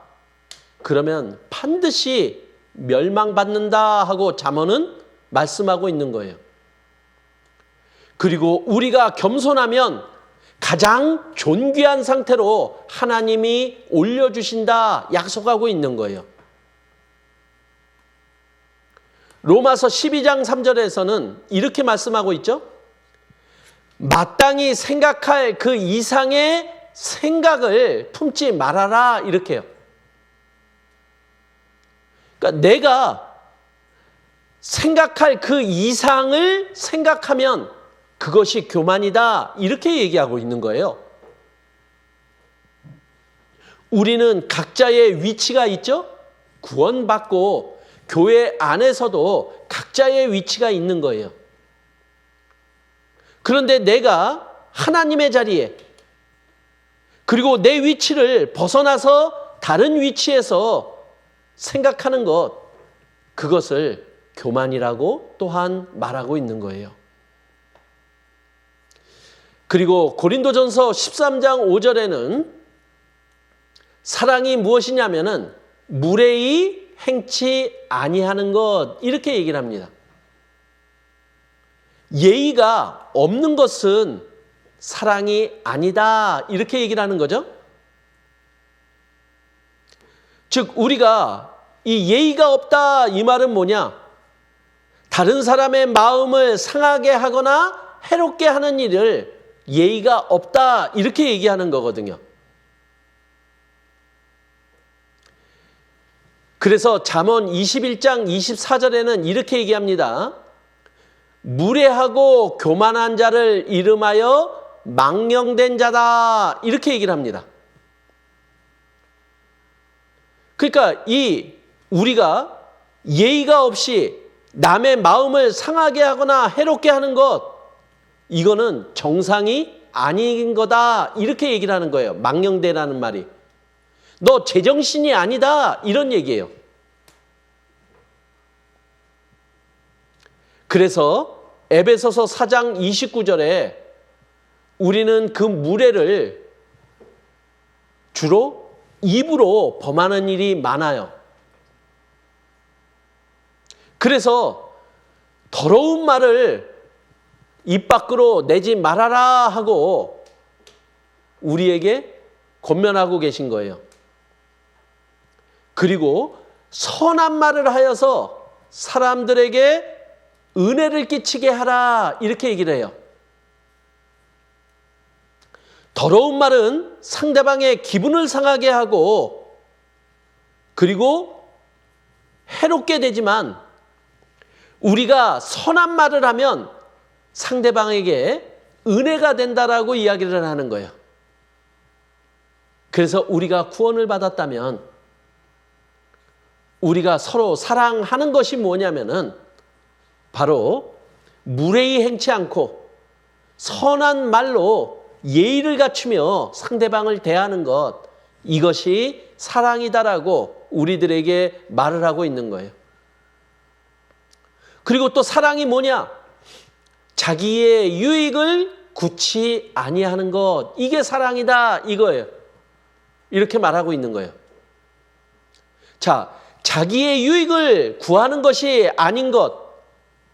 그러면 반드시 멸망받는다 하고 잠언은 말씀하고 있는 거예요. 그리고 우리가 겸손하면 가장 존귀한 상태로 하나님이 올려주신다 약속하고 있는 거예요. 로마서 12장 3절에서는 이렇게 말씀하고 있죠. 마땅히 생각할 그 이상의 생각을 품지 말아라 이렇게요. 그러니까 내가 생각할 그 이상을 생각하면 그것이 교만이다 이렇게 얘기하고 있는 거예요. 우리는 각자의 위치가 있죠. 구원받고 교회 안에서도 각자의 위치가 있는 거예요. 그런데 내가 하나님의 자리에 그리고 내 위치를 벗어나서 다른 위치에서 생각하는 것, 그것을 교만이라고 또한 말하고 있는 거예요. 그리고 고린도전서 13장 5절에는 사랑이 무엇이냐면은 무례히 행치 아니하는 것 이렇게 얘기를 합니다. 예의가 없는 것은 사랑이 아니다 이렇게 얘기를 하는 거죠. 즉 우리가 이 예의가 없다 이 말은 뭐냐? 다른 사람의 마음을 상하게 하거나 해롭게 하는 일을 예의가 없다 이렇게 얘기하는 거거든요. 그래서 잠언 21장 24절에는 이렇게 얘기합니다. 무례하고 교만한 자를 이름하여 망령된 자다 이렇게 얘기를 합니다. 그러니까 우리가 예의가 없이 남의 마음을 상하게 하거나 해롭게 하는 것, 이거는 정상이 아닌 거다 이렇게 얘기를 하는 거예요. 망령되라는 말이. 너 제정신이 아니다 이런 얘기예요. 그래서 에베소서 4장 29절에 우리는 그 무례를 주로 입으로 범하는 일이 많아요. 그래서 더러운 말을 입 밖으로 내지 말아라 하고 우리에게 권면하고 계신 거예요. 그리고 선한 말을 하여서 사람들에게 은혜를 끼치게 하라 이렇게 얘기를 해요. 더러운 말은 상대방의 기분을 상하게 하고 그리고 해롭게 되지만 우리가 선한 말을 하면 상대방에게 은혜가 된다라고 이야기를 하는 거예요. 그래서 우리가 구원을 받았다면 우리가 서로 사랑하는 것이 뭐냐면은 바로 무례히 행치 않고 선한 말로 예의를 갖추며 상대방을 대하는 것, 이것이 사랑이다라고 우리들에게 말을 하고 있는 거예요. 그리고 또 사랑이 뭐냐? 자기의 유익을 구치 아니하는 것, 이게 사랑이다 이거예요. 이렇게 말하고 있는 거예요. 자, 자기의 유익을 구하는 것이 아닌 것,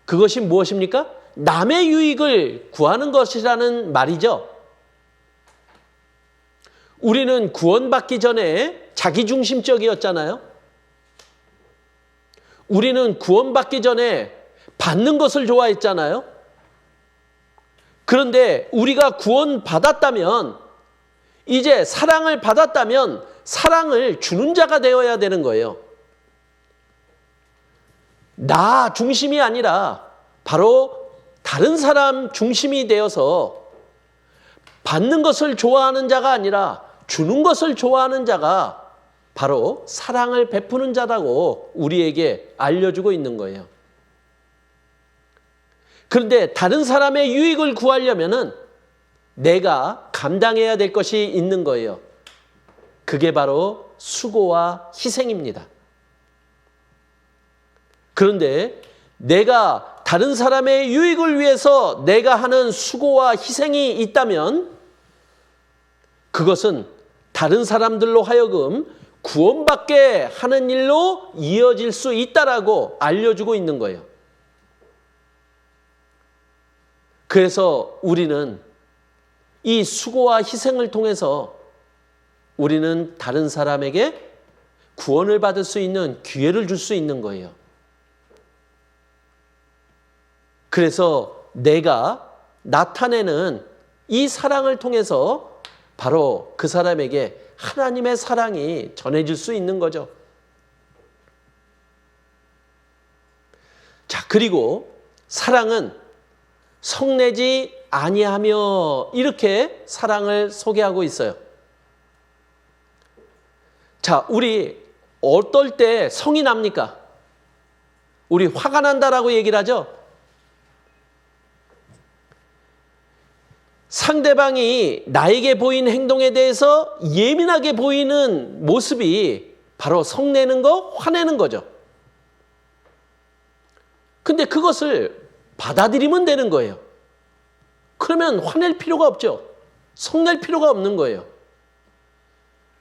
그것이 무엇입니까? 남의 유익을 구하는 것이라는 말이죠. 우리는 구원받기 전에 자기중심적이었잖아요. 우리는 구원받기 전에 받는 것을 좋아했잖아요. 그런데 우리가 구원받았다면, 이제 사랑을 받았다면 사랑을 주는 자가 되어야 되는 거예요. 나 중심이 아니라 바로 다른 사람 중심이 되어서 받는 것을 좋아하는 자가 아니라 주는 것을 좋아하는 자가 바로 사랑을 베푸는 자라고 우리에게 알려주고 있는 거예요. 그런데 다른 사람의 유익을 구하려면은 내가 감당해야 될 것이 있는 거예요. 그게 바로 수고와 희생입니다. 그런데 내가 다른 사람의 유익을 위해서 내가 하는 수고와 희생이 있다면 그것은 다른 사람들로 하여금 구원받게 하는 일로 이어질 수 있다라고 알려주고 있는 거예요. 그래서 우리는 이 수고와 희생을 통해서 우리는 다른 사람에게 구원을 받을 수 있는 기회를 줄 수 있는 거예요. 그래서 내가 나타내는 이 사랑을 통해서 바로 그 사람에게 하나님의 사랑이 전해질 수 있는 거죠. 자, 그리고 사랑은 성내지 아니하며 이렇게 사랑을 소개하고 있어요. 자, 우리 어떨 때 성이 납니까? 우리 화가 난다라고 얘기를 하죠. 상대방이 나에게 보인 행동에 대해서 예민하게 보이는 모습이 바로 성내는 거, 화내는 거죠. 근데 그것을 받아들이면 되는 거예요. 그러면 화낼 필요가 없죠. 성낼 필요가 없는 거예요.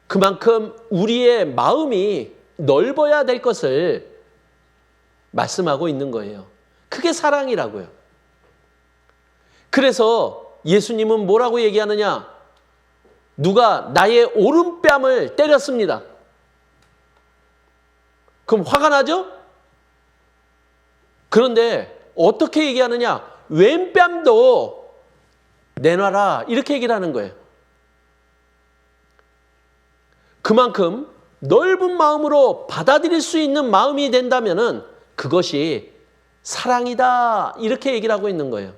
그만큼 우리의 마음이 넓어야 될 것을 말씀하고 있는 거예요. 그게 사랑이라고요. 그래서 예수님은 뭐라고 얘기하느냐? 누가 나의 오른뺨을 때렸습니다. 그럼 화가 나죠? 그런데 어떻게 얘기하느냐? 왼뺨도 내놔라 이렇게 얘기를 하는 거예요. 그만큼 넓은 마음으로 받아들일 수 있는 마음이 된다면은 그것이 사랑이다 이렇게 얘기를 하고 있는 거예요.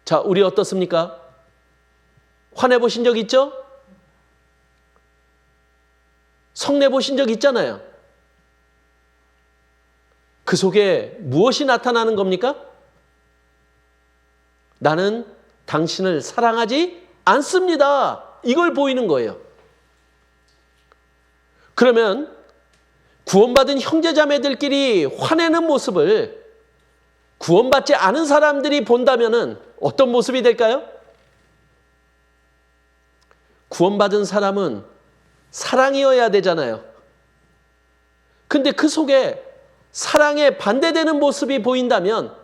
자, 우리 어떻습니까? 화내 보신 적 있죠? 성내 보신 적 있잖아요. 그 속에 무엇이 나타나는 겁니까? 나는 당신을 사랑하지 않습니다. 이걸 보이는 거예요. 그러면 구원받은 형제자매들끼리 화내는 모습을 구원받지 않은 사람들이 본다면은 어떤 모습이 될까요? 구원받은 사람은 사랑이어야 되잖아요. 근데 그 속에 사랑에 반대되는 모습이 보인다면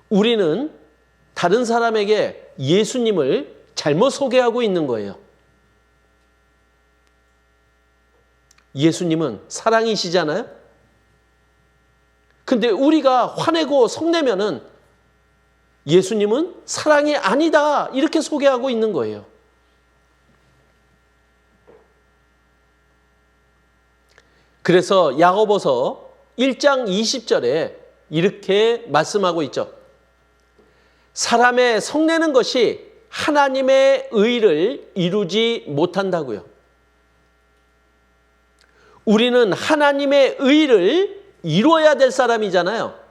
우리는 다른 사람에게 예수님을 잘못 소개하고 있는 거예요. 예수님은 사랑이시잖아요. 근데 우리가 화내고 성내면은 예수님은 사랑이 아니다 이렇게 소개하고 있는 거예요. 그래서 야고보서 1장 20절에 이렇게 말씀하고 있죠. 사람의 성내는 것이 하나님의 의를 이루지 못한다고요. 우리는 하나님의 의를 이루어야 될 사람이잖아요.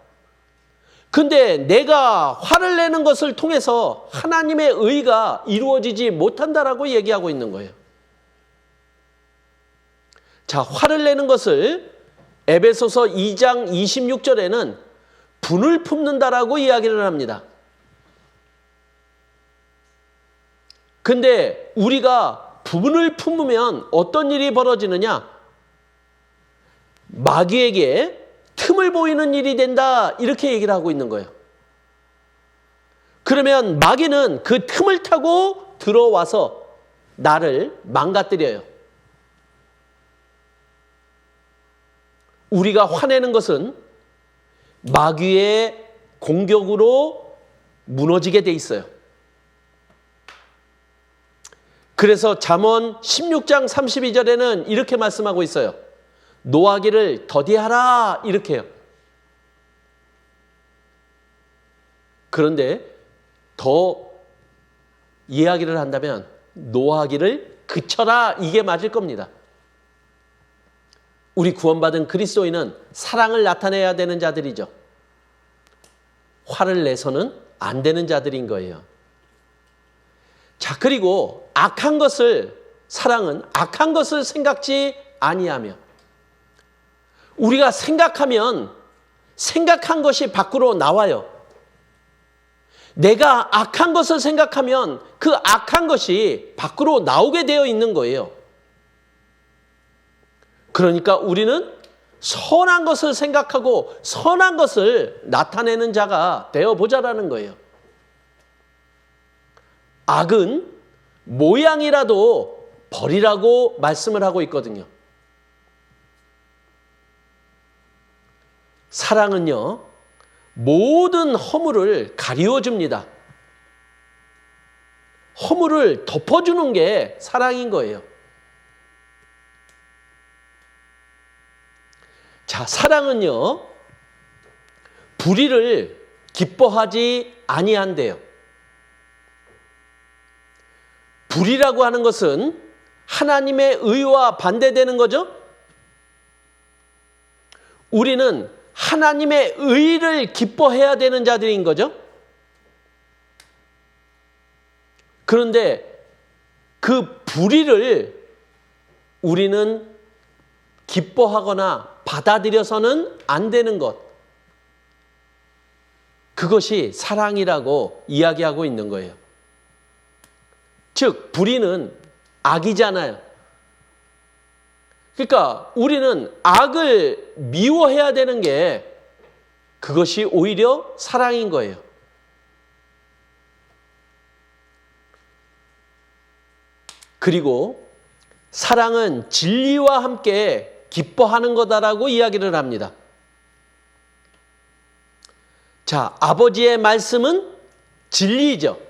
근데 내가 화를 내는 것을 통해서 하나님의 의가 이루어지지 못한다라고 얘기하고 있는 거예요. 자, 화를 내는 것을 에베소서 2장 26절에는 분을 품는다라고 이야기를 합니다. 근데 우리가 분을 품으면 어떤 일이 벌어지느냐? 마귀에게 틈을 보이는 일이 된다 이렇게 얘기를 하고 있는 거예요. 그러면 마귀는 그 틈을 타고 들어와서 나를 망가뜨려요. 우리가 화내는 것은 마귀의 공격으로 무너지게 돼 있어요. 그래서 잠언 16장 32절에는 이렇게 말씀하고 있어요. 노하기를 더디하라 이렇게 해요. 그런데 더 이야기를 한다면 노하기를 그쳐라, 이게 맞을 겁니다. 우리 구원받은 그리스도인은 사랑을 나타내야 되는 자들이죠. 화를 내서는 안 되는 자들인 거예요. 자, 그리고 사랑은 악한 것을 생각지 아니하며, 우리가 생각하면 생각한 것이 밖으로 나와요. 내가 악한 것을 생각하면 그 악한 것이 밖으로 나오게 되어 있는 거예요. 그러니까 우리는 선한 것을 생각하고 선한 것을 나타내는 자가 되어보자라는 거예요. 악은 모양이라도 버리라고 말씀을 하고 있거든요. 사랑은요, 모든 허물을 가리워줍니다. 허물을 덮어주는 게 사랑인 거예요. 자, 사랑은요, 불의를 기뻐하지 아니한대요. 불의라고 하는 것은 하나님의 의와 반대되는 거죠. 우리는 하나님의 의를 기뻐해야 되는 자들인 거죠. 그런데 그 불의를 우리는 기뻐하거나 받아들여서는 안 되는 것, 그것이 사랑이라고 이야기하고 있는 거예요. 즉, 불의는 악이잖아요. 그러니까 우리는 악을 미워해야 되는 게 그것이 오히려 사랑인 거예요. 그리고 사랑은 진리와 함께 기뻐하는 거다라고 이야기를 합니다. 자, 아버지의 말씀은 진리죠.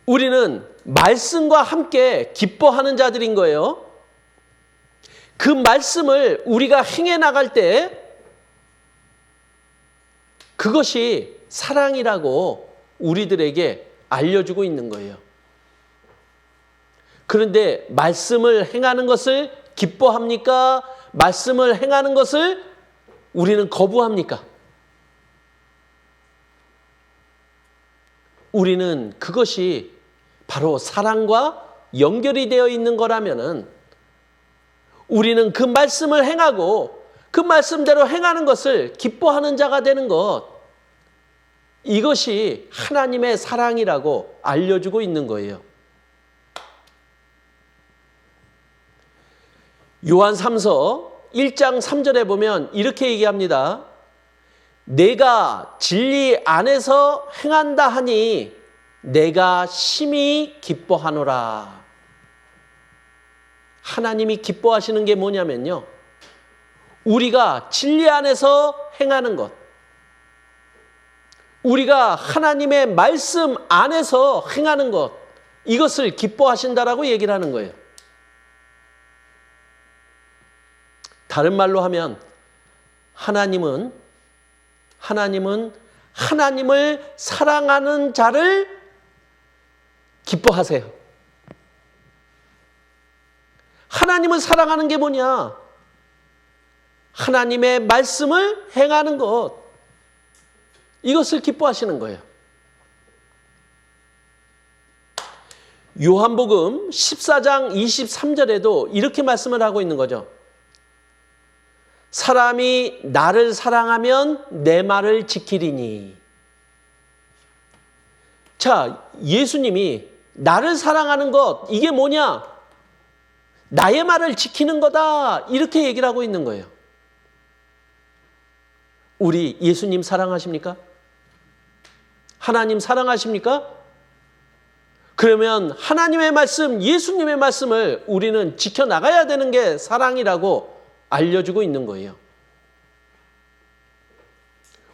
우리는 말씀과 함께 기뻐하는 자들인 거예요. 그 말씀을 우리가 행해 나갈 때 그것이 사랑이라고 우리들에게 알려주고 있는 거예요. 그런데 말씀을 행하는 것을 기뻐합니까? 말씀을 행하는 것을 우리는 거부합니까? 우리는 그것이 바로 사랑과 연결이 되어 있는 거라면은 우리는 그 말씀을 행하고 그 말씀대로 행하는 것을 기뻐하는 자가 되는 것, 이것이 하나님의 사랑이라고 알려주고 있는 거예요. 요한 3서 1장 3절에 보면 이렇게 얘기합니다. 내가 진리 안에서 행한다 하니 내가 심히 기뻐하노라. 하나님이 기뻐하시는 게 뭐냐면요, 우리가 진리 안에서 행하는 것, 우리가 하나님의 말씀 안에서 행하는 것, 이것을 기뻐하신다라고 얘기를 하는 거예요. 다른 말로 하면 하나님은 하나님을 사랑하는 자를 기뻐하세요. 하나님을 사랑하는 게 뭐냐? 하나님의 말씀을 행하는 것, 이것을 기뻐하시는 거예요. 요한복음 14장 23절에도 이렇게 말씀을 하고 있는 거죠. 사람이 나를 사랑하면 내 말을 지키리니. 자, 예수님이 나를 사랑하는 것, 이게 뭐냐? 나의 말을 지키는 거다, 이렇게 얘기를 하고 있는 거예요. 우리 예수님 사랑하십니까? 하나님 사랑하십니까? 그러면 하나님의 말씀, 예수님의 말씀을 우리는 지켜나가야 되는 게 사랑이라고 알려주고 있는 거예요.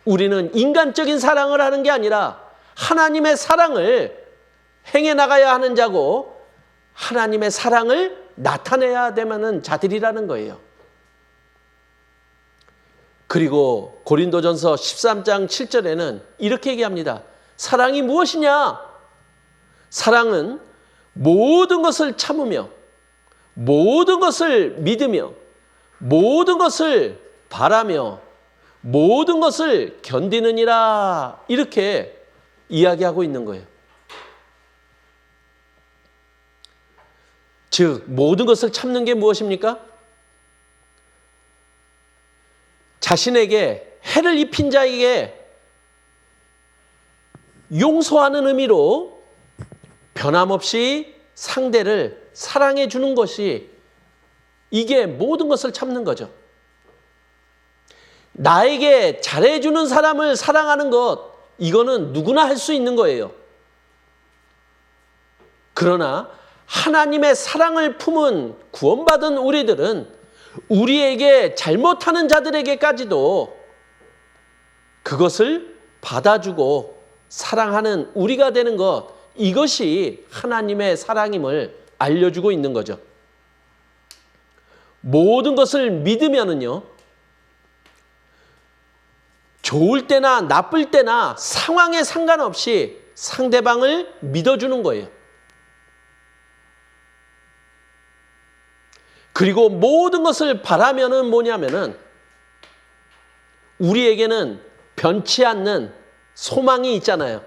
우리는 인간적인 사랑을 하는 게 아니라 하나님의 사랑을 행해 나가야 하는 자고 하나님의 사랑을 나타내야 되는 자들이라는 거예요. 그리고 고린도전서 13장 7절에는 이렇게 얘기합니다. 사랑이 무엇이냐? 사랑은 모든 것을 참으며 모든 것을 믿으며 모든 것을 바라며 모든 것을 견디느니라. 이렇게 이야기하고 있는 거예요. 즉 모든 것을 참는 게 무엇입니까? 자신에게 해를 입힌 자에게 용서하는 의미로 변함없이 상대를 사랑해 주는 것이, 이게 모든 것을 참는 거죠. 나에게 잘해주는 사람을 사랑하는 것, 이거는 누구나 할 수 있는 거예요. 그러나 하나님의 사랑을 품은 구원받은 우리들은 우리에게 잘못하는 자들에게까지도 그것을 받아주고 사랑하는 우리가 되는 것, 이것이 하나님의 사랑임을 알려주고 있는 거죠. 모든 것을 믿으면은요, 좋을 때나 나쁠 때나 상황에 상관없이 상대방을 믿어주는 거예요. 그리고 모든 것을 바라면은 뭐냐면은 우리에게는 변치 않는 소망이 있잖아요.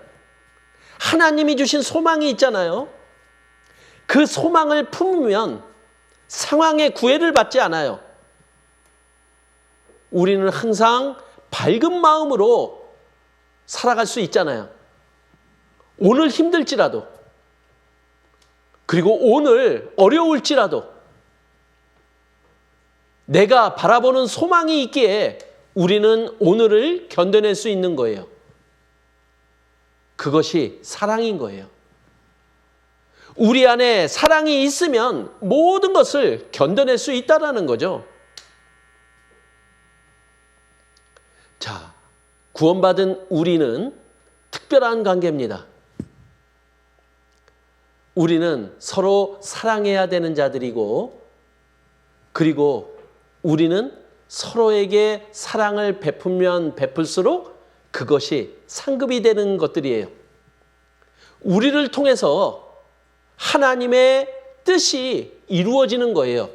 하나님이 주신 소망이 있잖아요. 그 소망을 품으면 상황의 구애를 받지 않아요. 우리는 항상 밝은 마음으로 살아갈 수 있잖아요. 오늘 힘들지라도, 그리고 오늘 어려울지라도 내가 바라보는 소망이 있기에 우리는 오늘을 견뎌낼 수 있는 거예요. 그것이 사랑인 거예요. 우리 안에 사랑이 있으면 모든 것을 견뎌낼 수 있다는 거죠. 자, 구원받은 우리는 특별한 관계입니다. 우리는 서로 사랑해야 되는 자들이고, 그리고 우리는 서로에게 사랑을 베풀면 베풀수록 그것이 상급이 되는 것들이에요. 우리를 통해서 하나님의 뜻이 이루어지는 거예요.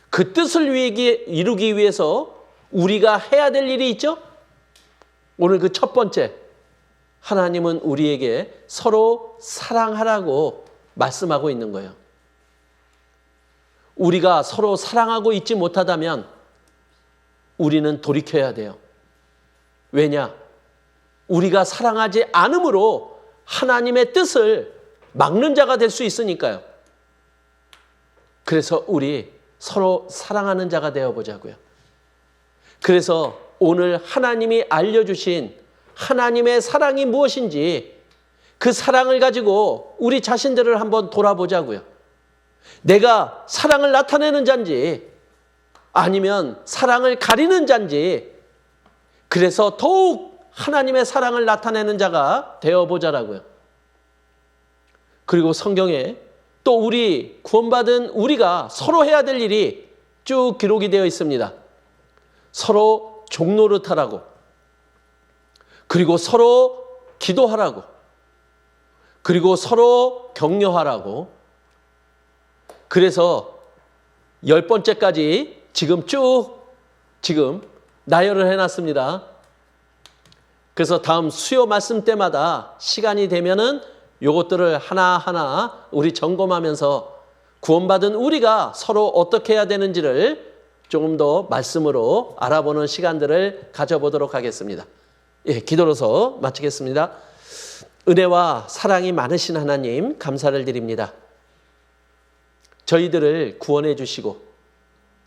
그 뜻을 이루기 위해서 우리가 해야 될 일이 있죠? 오늘 그 첫 번째, 하나님은 우리에게 서로 사랑하라고 말씀하고 있는 거예요. 우리가 서로 사랑하고 있지 못하다면 우리는 돌이켜야 돼요. 왜냐? 우리가 사랑하지 않음으로 하나님의 뜻을 막는 자가 될 수 있으니까요. 그래서 우리 서로 사랑하는 자가 되어보자고요. 그래서 오늘 하나님이 알려주신 하나님의 사랑이 무엇인지 그 사랑을 가지고 우리 자신들을 한번 돌아보자고요. 내가 사랑을 나타내는 자인지 아니면 사랑을 가리는 자인지, 그래서 더욱 하나님의 사랑을 나타내는 자가 되어보자라고요. 그리고 성경에 또 우리 구원받은 우리가 서로 해야 될 일이 쭉 기록이 되어 있습니다. 서로 종노릇하라고, 그리고 서로 기도하라고, 그리고 서로 격려하라고. 그래서 10번째까지 지금 나열을 해놨습니다. 그래서 다음 수요 말씀 때마다 시간이 되면은 요것들을 하나하나 우리 점검하면서 구원받은 우리가 서로 어떻게 해야 되는지를 조금 더 말씀으로 알아보는 시간들을 가져보도록 하겠습니다. 예, 기도로서 마치겠습니다. 은혜와 사랑이 많으신 하나님, 감사를 드립니다. 저희들을 구원해 주시고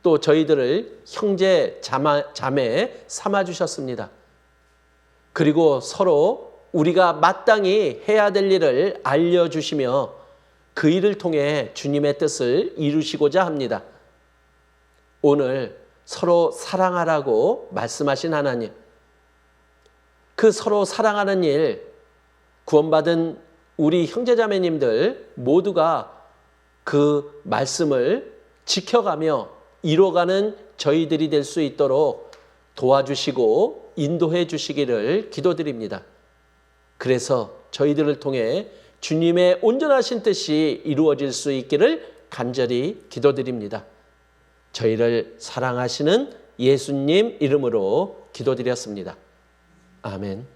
또 저희들을 형제 자매 삼아 주셨습니다. 그리고 서로 우리가 마땅히 해야 될 일을 알려주시며 그 일을 통해 주님의 뜻을 이루시고자 합니다. 오늘 서로 사랑하라고 말씀하신 하나님, 그 서로 사랑하는 일, 구원받은 우리 형제자매님들 모두가 그 말씀을 지켜가며 이뤄가는 저희들이 될 수 있도록 도와주시고 인도해 주시기를 기도드립니다. 그래서 저희들을 통해 주님의 온전하신 뜻이 이루어질 수 있기를 간절히 기도드립니다. 저희를 사랑하시는 예수님 이름으로 기도드렸습니다. 아멘.